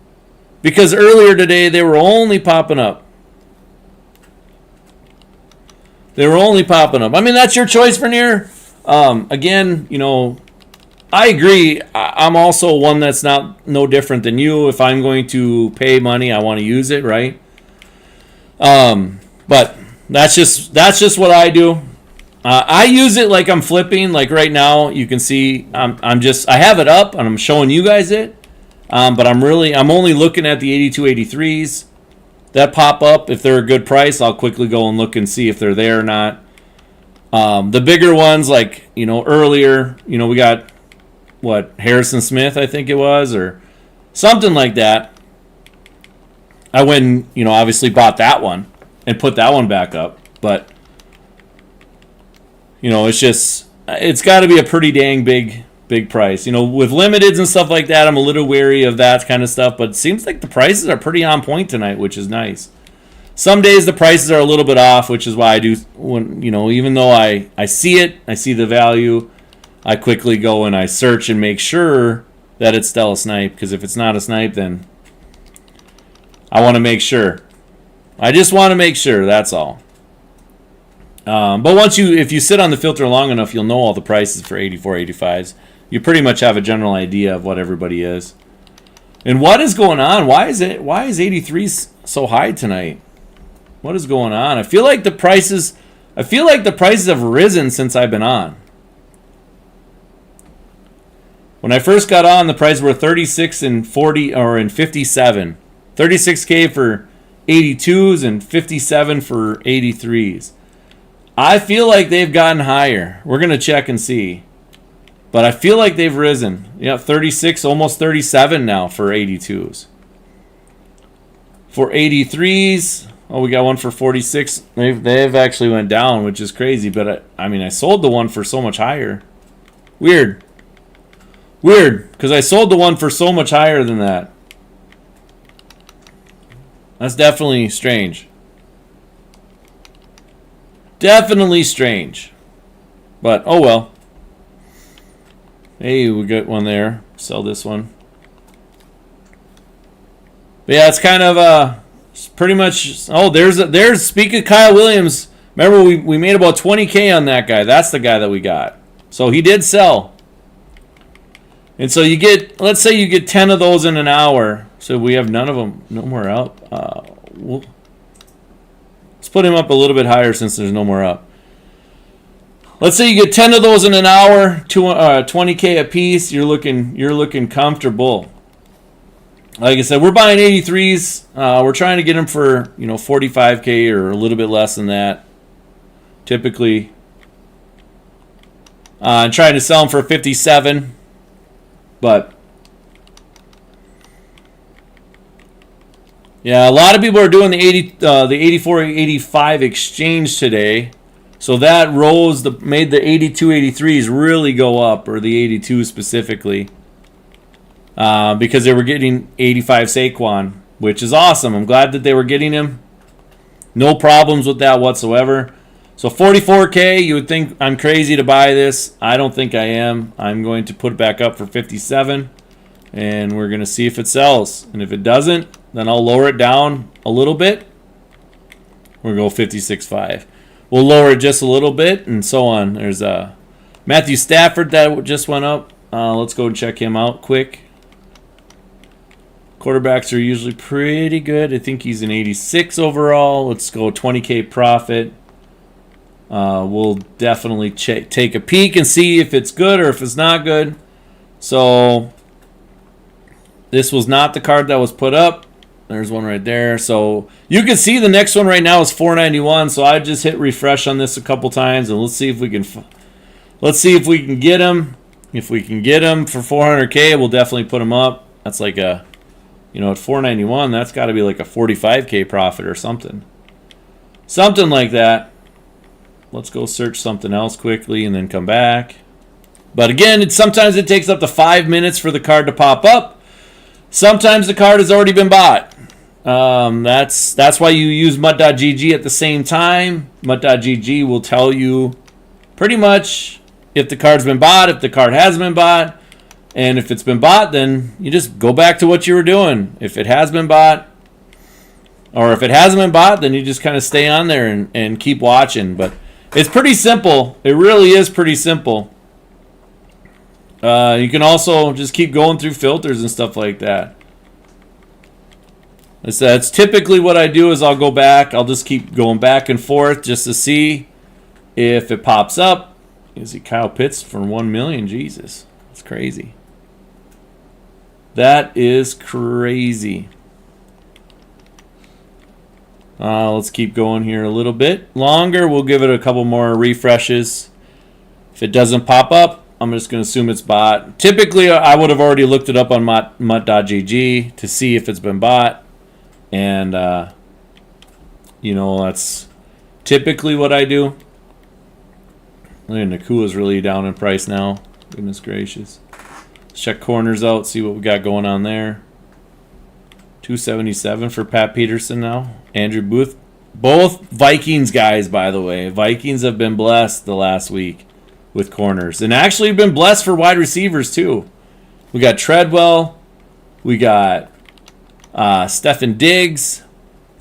Because earlier today, they were only popping up. I mean, that's your choice, Vernier. Again, you know, I agree. I'm also one that's no different than you. If I'm going to pay money, I want to use it, right? But that's just what I do. I use it like I'm flipping. Like right now, you can see I have it up and I'm showing you guys it. But I'm only looking at the 82 83s that pop up. If they're a good price, I'll quickly go and look and see if they're there or not. The bigger ones, like, you know, earlier, you know, we got Harrison Smith, I think it was, or something like that. I went and, you know, obviously bought that one and put that one back up. But, you know, it's got to be a pretty dang big price. You know, with limiteds and stuff like that, I'm a little wary of that kind of stuff, but it seems like the prices are pretty on point tonight, which is nice. Some days the prices are a little bit off, which is why I do, when, you know, even though I see it, I see the value, I quickly go and I search and make sure that it's still a snipe, because if it's not a snipe, then I want to make sure. I just want to make sure, that's all. But if you sit on the filter long enough, you'll know all the prices for 84, 85s. You pretty much have a general idea of what everybody is. And what is going on? Why is 83s so high tonight? What is going on? I feel like the prices have risen since I've been on. When I first got on, the prices were 36 and 40 or in 57. 36K for 82s and 57 for 83s. I feel like they've gotten higher. We're going to check and see. But I feel like they've risen. Yeah, 36, almost 37 now for 82s. For 83s, Oh, we got one for 46. They've actually went down, which is crazy. But I mean, I sold the one for so much higher. Weird. Weird, because I sold the one for so much higher than that. That's definitely strange. Definitely strange. But, oh well. Hey, we got one there. Sell this one. But yeah, it's kind of it's pretty much. Oh, there's. Speaking of Kyle Williams, remember we made about 20K on that guy. That's the guy that we got. So he did sell. And so you get, let's say you get 10 of those in an hour. So we have none of them, no more up. Let's put him up a little bit higher since there's no more up. Let's say you get 10 of those in an hour, 20K a piece. You're looking comfortable. Like I said, we're buying 83s. We're trying to get them for 45K or a little bit less than that. Typically, and trying to sell them for 57. But yeah, a lot of people are doing the 84-85 exchange today. So that made the 82-83s really go up, or the 82 specifically, because they were getting 85 Saquon, which is awesome. I'm glad that they were getting him. No problems with that whatsoever. So 44K, you would think I'm crazy to buy this. I don't think I am. I'm going to put it back up for 57, and we're going to see if it sells. And if it doesn't, then I'll lower it down a little bit. We're going to go 56.5. We'll lower it just a little bit, and so on. There's Matthew Stafford that just went up. Let's go and check him out quick. Quarterbacks are usually pretty good. I think he's an 86 overall. Let's go 20K profit. We'll definitely take a peek and see if it's good or if it's not good. So this was not the card that was put up. There's one right there. So you can see the next one right now is 491. So I just hit refresh on this a couple times, and let's see if we can get him. If we can get him for 400K, we'll definitely put him up. That's like a, at 491, that's got to be like a 45K profit or something. Something like that. Let's go search something else quickly and then come back. But again, sometimes it takes up to 5 minutes for the card to pop up. Sometimes the card has already been bought. That's why you use MUT.gg at the same time. MUT.gg will tell you pretty much if the card's been bought, if the card hasn't been bought. And if it's been bought, then you just go back to what you were doing. If it has been bought, or if it hasn't been bought, then you just kind of stay on there and keep watching. But it's pretty simple. It really is pretty simple. You can also just keep going through filters and stuff like that. That's typically what I do is I'll go back. I'll just keep going back and forth just to see if it pops up. You see Kyle Pitts for 1 million. Jesus, that's crazy. That is crazy. Let's keep going here a little bit longer. We'll give it a couple more refreshes. If it doesn't pop up, I'm just going to assume it's bought. Typically, I would have already looked it up on MUT.gg to see if it's been bought. And, that's typically what I do. Nakua's really down in price now. Goodness gracious. Let's check corners out, see what we got going on there. 277 for Pat Peterson now. Andrew Booth. Both Vikings guys, by the way. Vikings have been blessed the last week with corners. And actually been blessed for wide receivers, too. We got Treadwell. We got Stefan Diggs.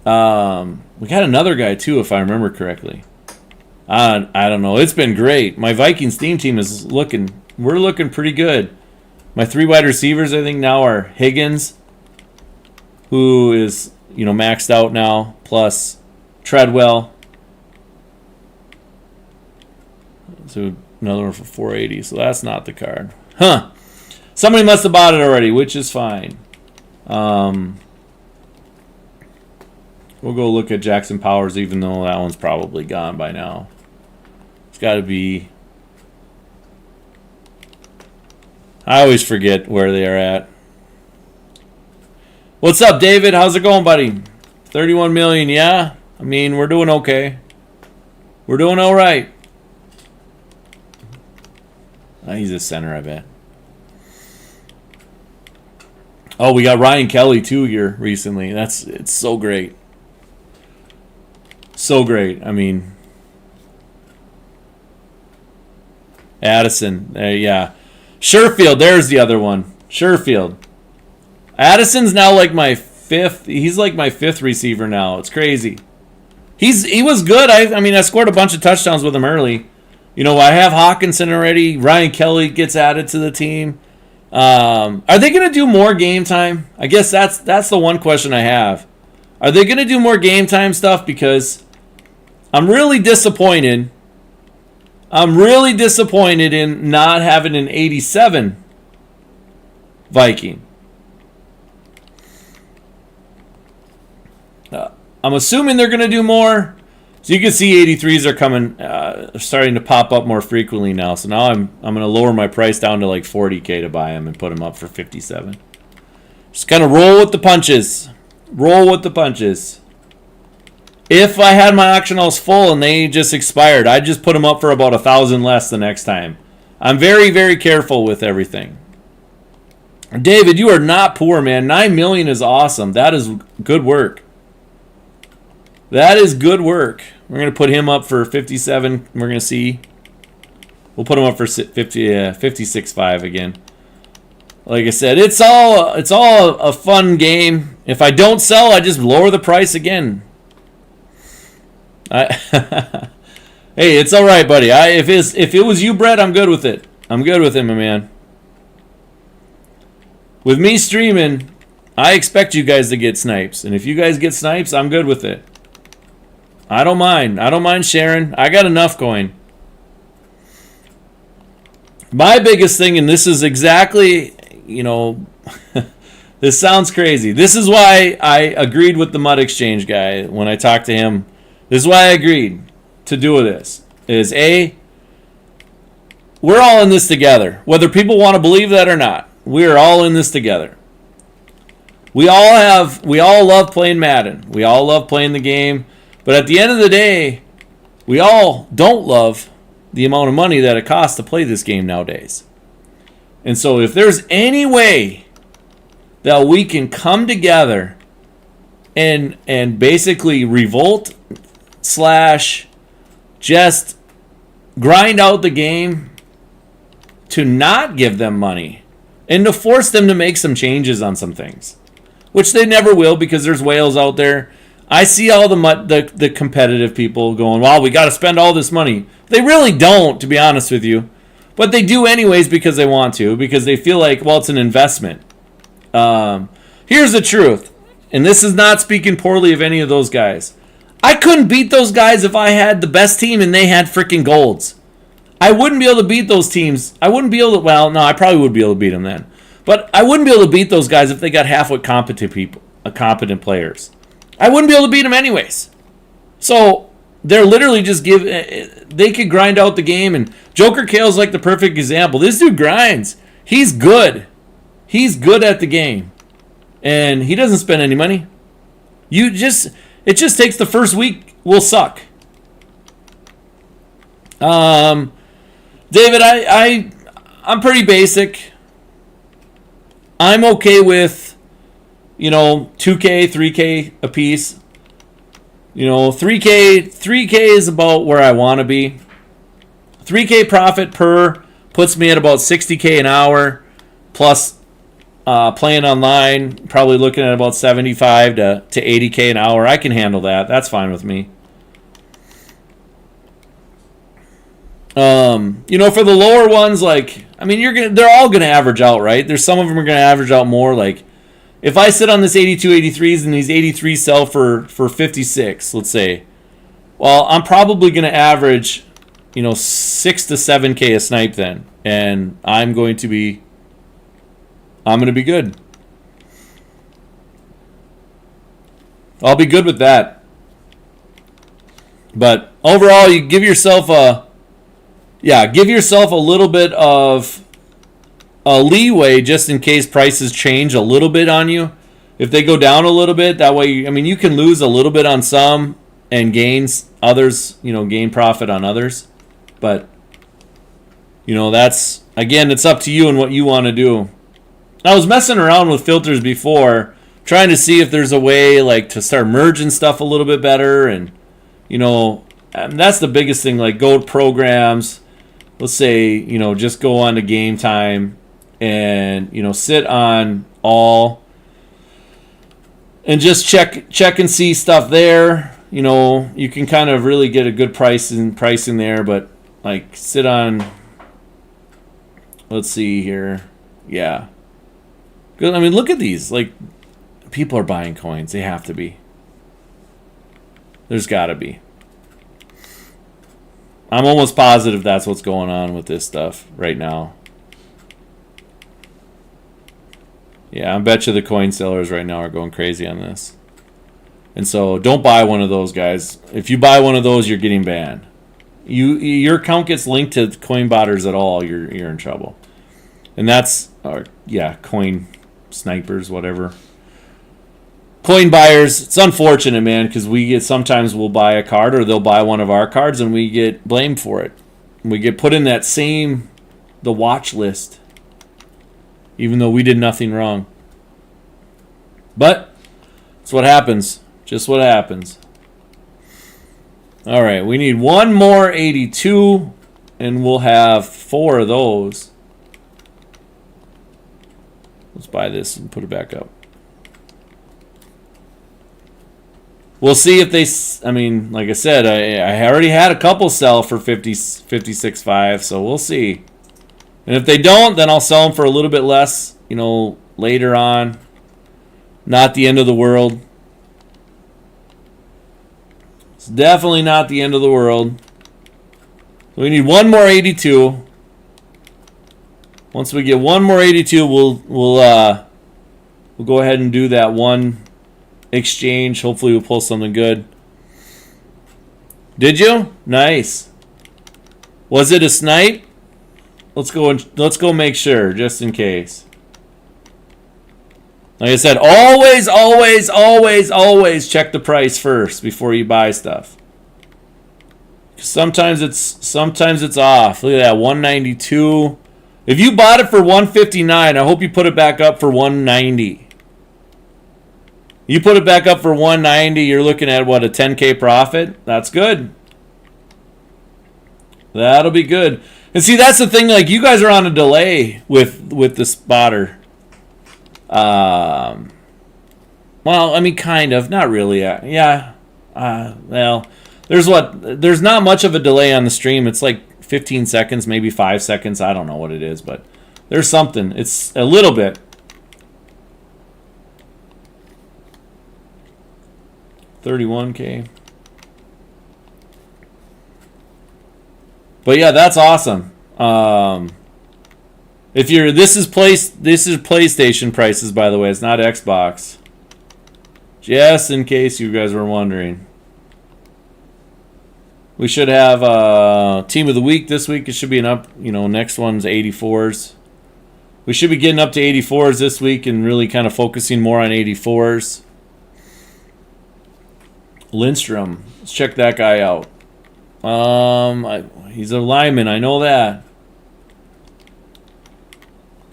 We got another guy, too, if I remember correctly. I don't know. It's been great. My Vikings team is we're looking pretty good. My 3 wide receivers, I think, now are Higgins, who is, maxed out now, plus Treadwell. So another one for 480. So that's not the card. Huh. Somebody must have bought it already, which is fine. We'll go look at Jackson Powers, even though that one's probably gone by now. It's got to be... I always forget where they are at. What's up, David? How's it going, buddy? 31 million, yeah? I mean, we're doing okay. We're doing all right. He's a center, I bet. Oh, we got Ryan Kelly too here recently. It's so great. So great. I mean, Addison. Yeah. Sherfield, there's the other one. Sherfield. Addison's now like my fifth. He's like my fifth receiver now. It's crazy. He was good. I mean, I scored a bunch of touchdowns with him early. You know, I have Hawkinson already. Ryan Kelly gets added to the team. Are they going to do more game time? I guess that's the one question I have. Are they going to do more game time stuff? Because I'm really disappointed. I'm really disappointed in not having an 87 Viking. I'm assuming they're going to do more. So you can see 83s are coming, starting to pop up more frequently now. So now I'm going to lower my price down to like 40K to buy them and put them up for 57. Just kind of roll with the punches. Roll with the punches. If I had my auction house full and they just expired, I'd just put them up for about 1,000 less the next time. I'm very, very careful with everything. David, you are not poor, man. 9 million is awesome. That is good work. That is good work. We're going to put him up for 57. We're going to see. We'll put him up for 56.5 again. Like I said, it's all a fun game. If I don't sell, I just lower the price again. Hey, it's all right, buddy. If it was you, Brett, I'm good with it. I'm good with it, my man. With me streaming, I expect you guys to get snipes, and if you guys get snipes, I'm good with it. I don't mind. I don't mind sharing. I got enough coin. My biggest thing, and this is exactly, you know, this sounds crazy. This is why I agreed with the Mud Exchange guy when I talked to him. This is why I agreed to do this. Is A, we're all in this together. Whether people want to believe that or not, we are all in this together. We all love playing Madden. We all love playing the game. But at the end of the day, we all don't love the amount of money that it costs to play this game nowadays. And so if there's any way that we can come together and basically revolt / just grind out the game to not give them money and to force them to make some changes on some things, which they never will because there's whales out there. I see all the competitive people going, well, we got to spend all this money. They really don't, to be honest with you. But they do anyways because they want to, because they feel like, well, it's an investment. Here's the truth, and this is not speaking poorly of any of those guys. I couldn't beat those guys if I had the best team and they had freaking golds. I wouldn't be able to beat those teams. I wouldn't be able to, well, no, I probably would be able to beat them then. But I wouldn't be able to beat those guys if they got halfway competent people, competent players. I wouldn't be able to beat them anyways. So they're literally just they could grind out the game, and Joker Kale's like the perfect example. This dude grinds. He's good. He's good at the game. And he doesn't spend any money. It just takes the first week will suck. David, I'm pretty basic. I'm okay with 2K, 3K a piece. 3K is about where I want to be. 3K profit per puts me at about 60K an hour, plus playing online, probably looking at about 75 to 80K an hour. I can handle that. That's fine with me. For the lower ones, they're all gonna average out, right? There's some of them are gonna average out more. Like, if I sit on this 82 83s and these 83s sell for 56, let's say, well, I'm probably gonna average, 6 to 7K a snipe then, and I'm gonna be good. I'll be good with that. But overall, you give yourself a little bit of a leeway just in case prices change a little bit on you. If they go down a little bit, that way, you can lose a little bit on some, and gains others, gain profit on others. But, that's, again, it's up to you and what you want to do. I was messing around with filters before, trying to see if there's a way like to start merging stuff a little bit better. And, and that's the biggest thing, like go to programs. Let's say, just go on to game time and, sit on all and just check and see stuff there. You can kind of really get a good pricing there, but like sit on, let's see here. Yeah. Good. I mean, look at these. Like, people are buying coins. They have to be. There's got to be. I'm almost positive that's what's going on with this stuff right now. Yeah, I bet you the coin sellers right now are going crazy on this. And so don't buy one of those, guys. If you buy one of those, you're getting banned. Your account gets linked to coin botters at all, you're in trouble. And that's, coin snipers, whatever. Coin buyers, it's unfortunate, man, because sometimes we'll buy a card or they'll buy one of our cards and we get blamed for it. We get put in the watch list, even though we did nothing wrong. But it's what happens. Just what happens. All right, we need one more 82, and we'll have 4 of those. Let's buy this and put it back up. We'll see if they, like I said, I already had a couple sell for 56.5, so we'll see. And if they don't, then I'll sell them for a little bit less, later on. Not the end of the world. It's definitely not the end of the world. So we need one more 82. Once we get one more 82, we'll go ahead and do that one exchange. Hopefully we'll pull something good. Did you? Nice. Was it a snipe? Let's go make sure, just in case. Like I said, always check the price first before you buy stuff. Sometimes it's off. Look at that, 192. If you bought it for 159, I hope you put it back up for 190. You put it back up for 190, you're looking at what, a 10K profit? That's good. That'll be good. And see, that's the thing, like you guys are on a delay with the spotter. Well, I mean, kind of, not really. Yeah. Well, there's not much of a delay on the stream. It's like 15 seconds, maybe 5 seconds. I don't know what it is, but there's something. It's a little bit. $31K. But yeah, that's awesome. This is PlayStation prices, by the way. It's not Xbox. Just in case you guys were wondering. We should have Team of the Week this week. It should be an up, next one's 84s. We should be getting up to 84s this week and really kind of focusing more on 84s. Lindstrom. Let's check that guy out. He's a lineman, I know that.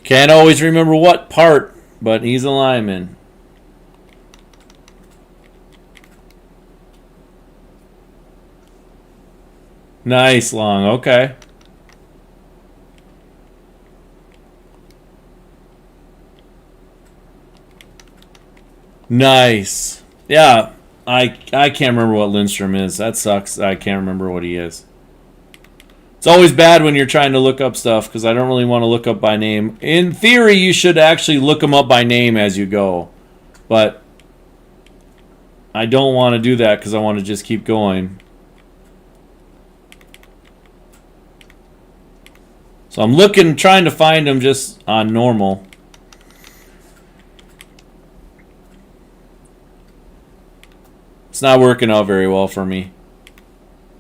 Can't always remember what part, but he's a lineman. Nice, long. Okay. Nice. Yeah, I can't remember what Lindstrom is. That sucks. I can't remember what he is. It's always bad when you're trying to look up stuff because I don't really want to look up by name. In theory, you should actually look them up by name as you go. But I don't want to do that because I want to just keep going. So I'm trying to find them just on normal. It's not working out very well for me.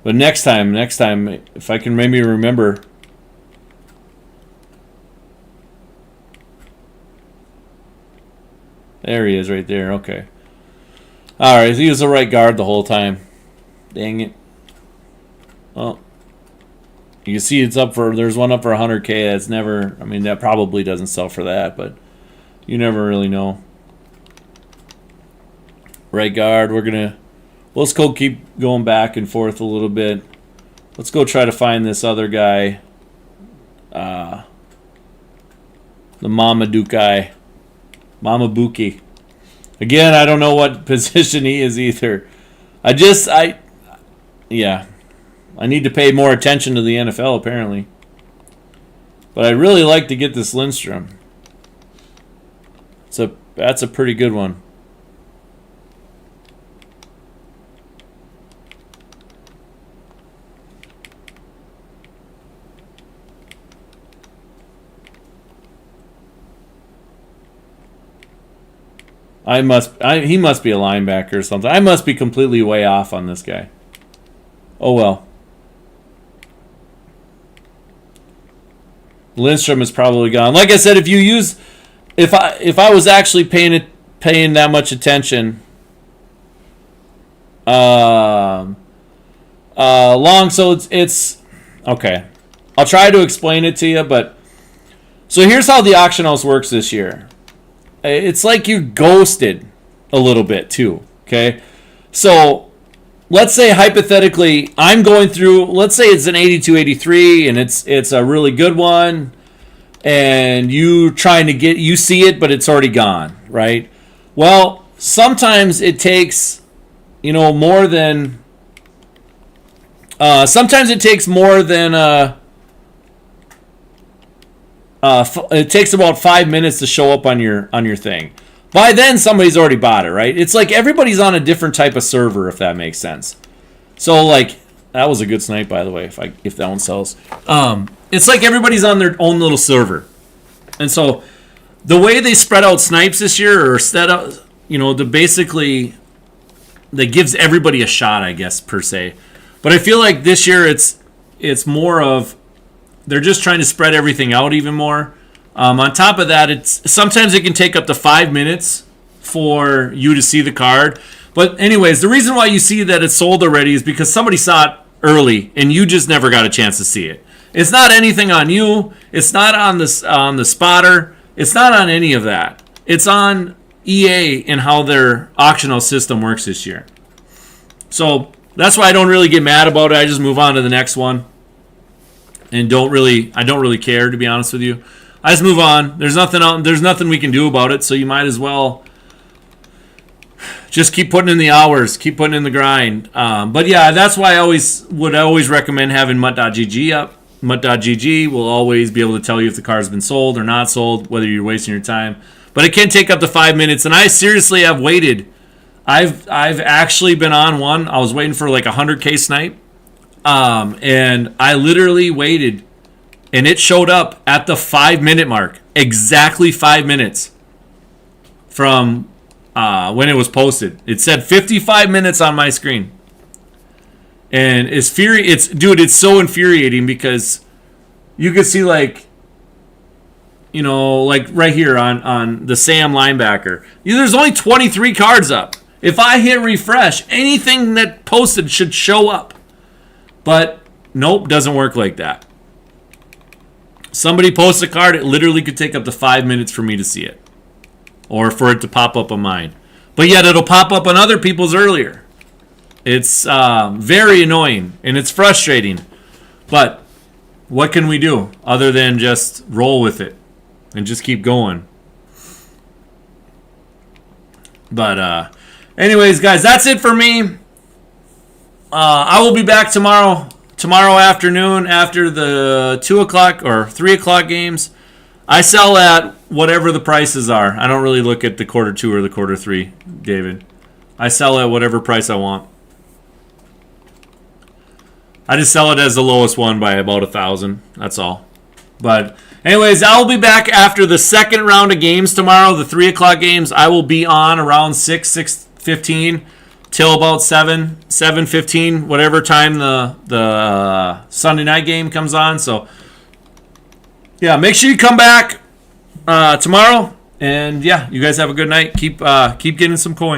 But next time, if I can maybe remember. There he is right there, okay. Alright, he was the right guard the whole time. Dang it. Well, you can see there's one up for 100K. That's never, I mean, that probably doesn't sell for that, but you never really know. Right guard, let's go keep going back and forth a little bit. Let's go try to find this other guy. The Mamaduke guy. Mamabuki. Again, I don't know what position he is either. Yeah. I need to pay more attention to the NFL, apparently. But I'd really like to get this Lindstrom. That's a pretty good one. He must be a linebacker or something. I must be completely way off on this guy. Oh well. Lindstrom is probably gone. Like I said, if I was actually paying that much attention, so it's okay. I'll try to explain it to you, but so here's how the auction house works this year. It's like you're ghosted a little bit too. Okay, so let's say hypothetically I'm going through, let's say it's an 82-83 and it's a really good one, and you see it but it's already gone, right? Well, sometimes it takes more than it takes about 5 minutes to show up on your thing. By then, somebody's already bought it, right? It's like everybody's on a different type of server, if that makes sense. So, like, that was a good snipe, by the way, if that one sells. It's like everybody's on their own little server. And so, the way they spread out snipes this year, or that gives everybody a shot, I guess, per se. But I feel like this year it's more of, they're just trying to spread everything out even more. On top of that, sometimes it can take up to 5 minutes for you to see the card. But anyways, the reason why you see that it's sold already is because somebody saw it early and you just never got a chance to see it. It's not anything on you. It's not on the spotter. It's not on any of that. It's on EA and how their auction house system works this year. So that's why I don't really get mad about it. I just move on to the next one. And I don't really care, to be honest with you. I just move on. There's nothing we can do about it, so you might as well just keep putting in the hours, keep putting in the grind. But yeah, that's why I always recommend having mutt.gg up. Mutt.gg will always be able to tell you if the car's been sold or not sold, whether you're wasting your time. But it can take up to 5 minutes, and I seriously have waited. I've actually been on one. I was waiting for like 100K snipe. And I literally waited, and it showed up at the 5 minute mark, exactly 5 minutes from when it was posted. It said 55 minutes on my screen, and it's so infuriating because you can see like right here on the Sam linebacker, there's only 23 cards up. If I hit refresh, anything that posted should show up. But nope, doesn't work like that. Somebody posts a card, it literally could take up to 5 minutes for me to see it. Or for it to pop up on mine. But yet it'll pop up on other people's earlier. It's very annoying and it's frustrating. But what can we do other than just roll with it and just keep going? But anyways, guys, that's it for me. I will be back tomorrow afternoon after the 2 o'clock or 3 o'clock games. I sell at whatever the prices are. I don't really look at the quarter 2 or the quarter 3, David. I sell at whatever price I want. I just sell it as the lowest one by about 1,000. That's all. But anyways, I'll be back after the second round of games tomorrow, the 3 o'clock games. I will be on around 6:15. Till about 7:15, whatever time the Sunday night game comes on. So, yeah, make sure you come back tomorrow. And, yeah, you guys have a good night. Keep getting some coins.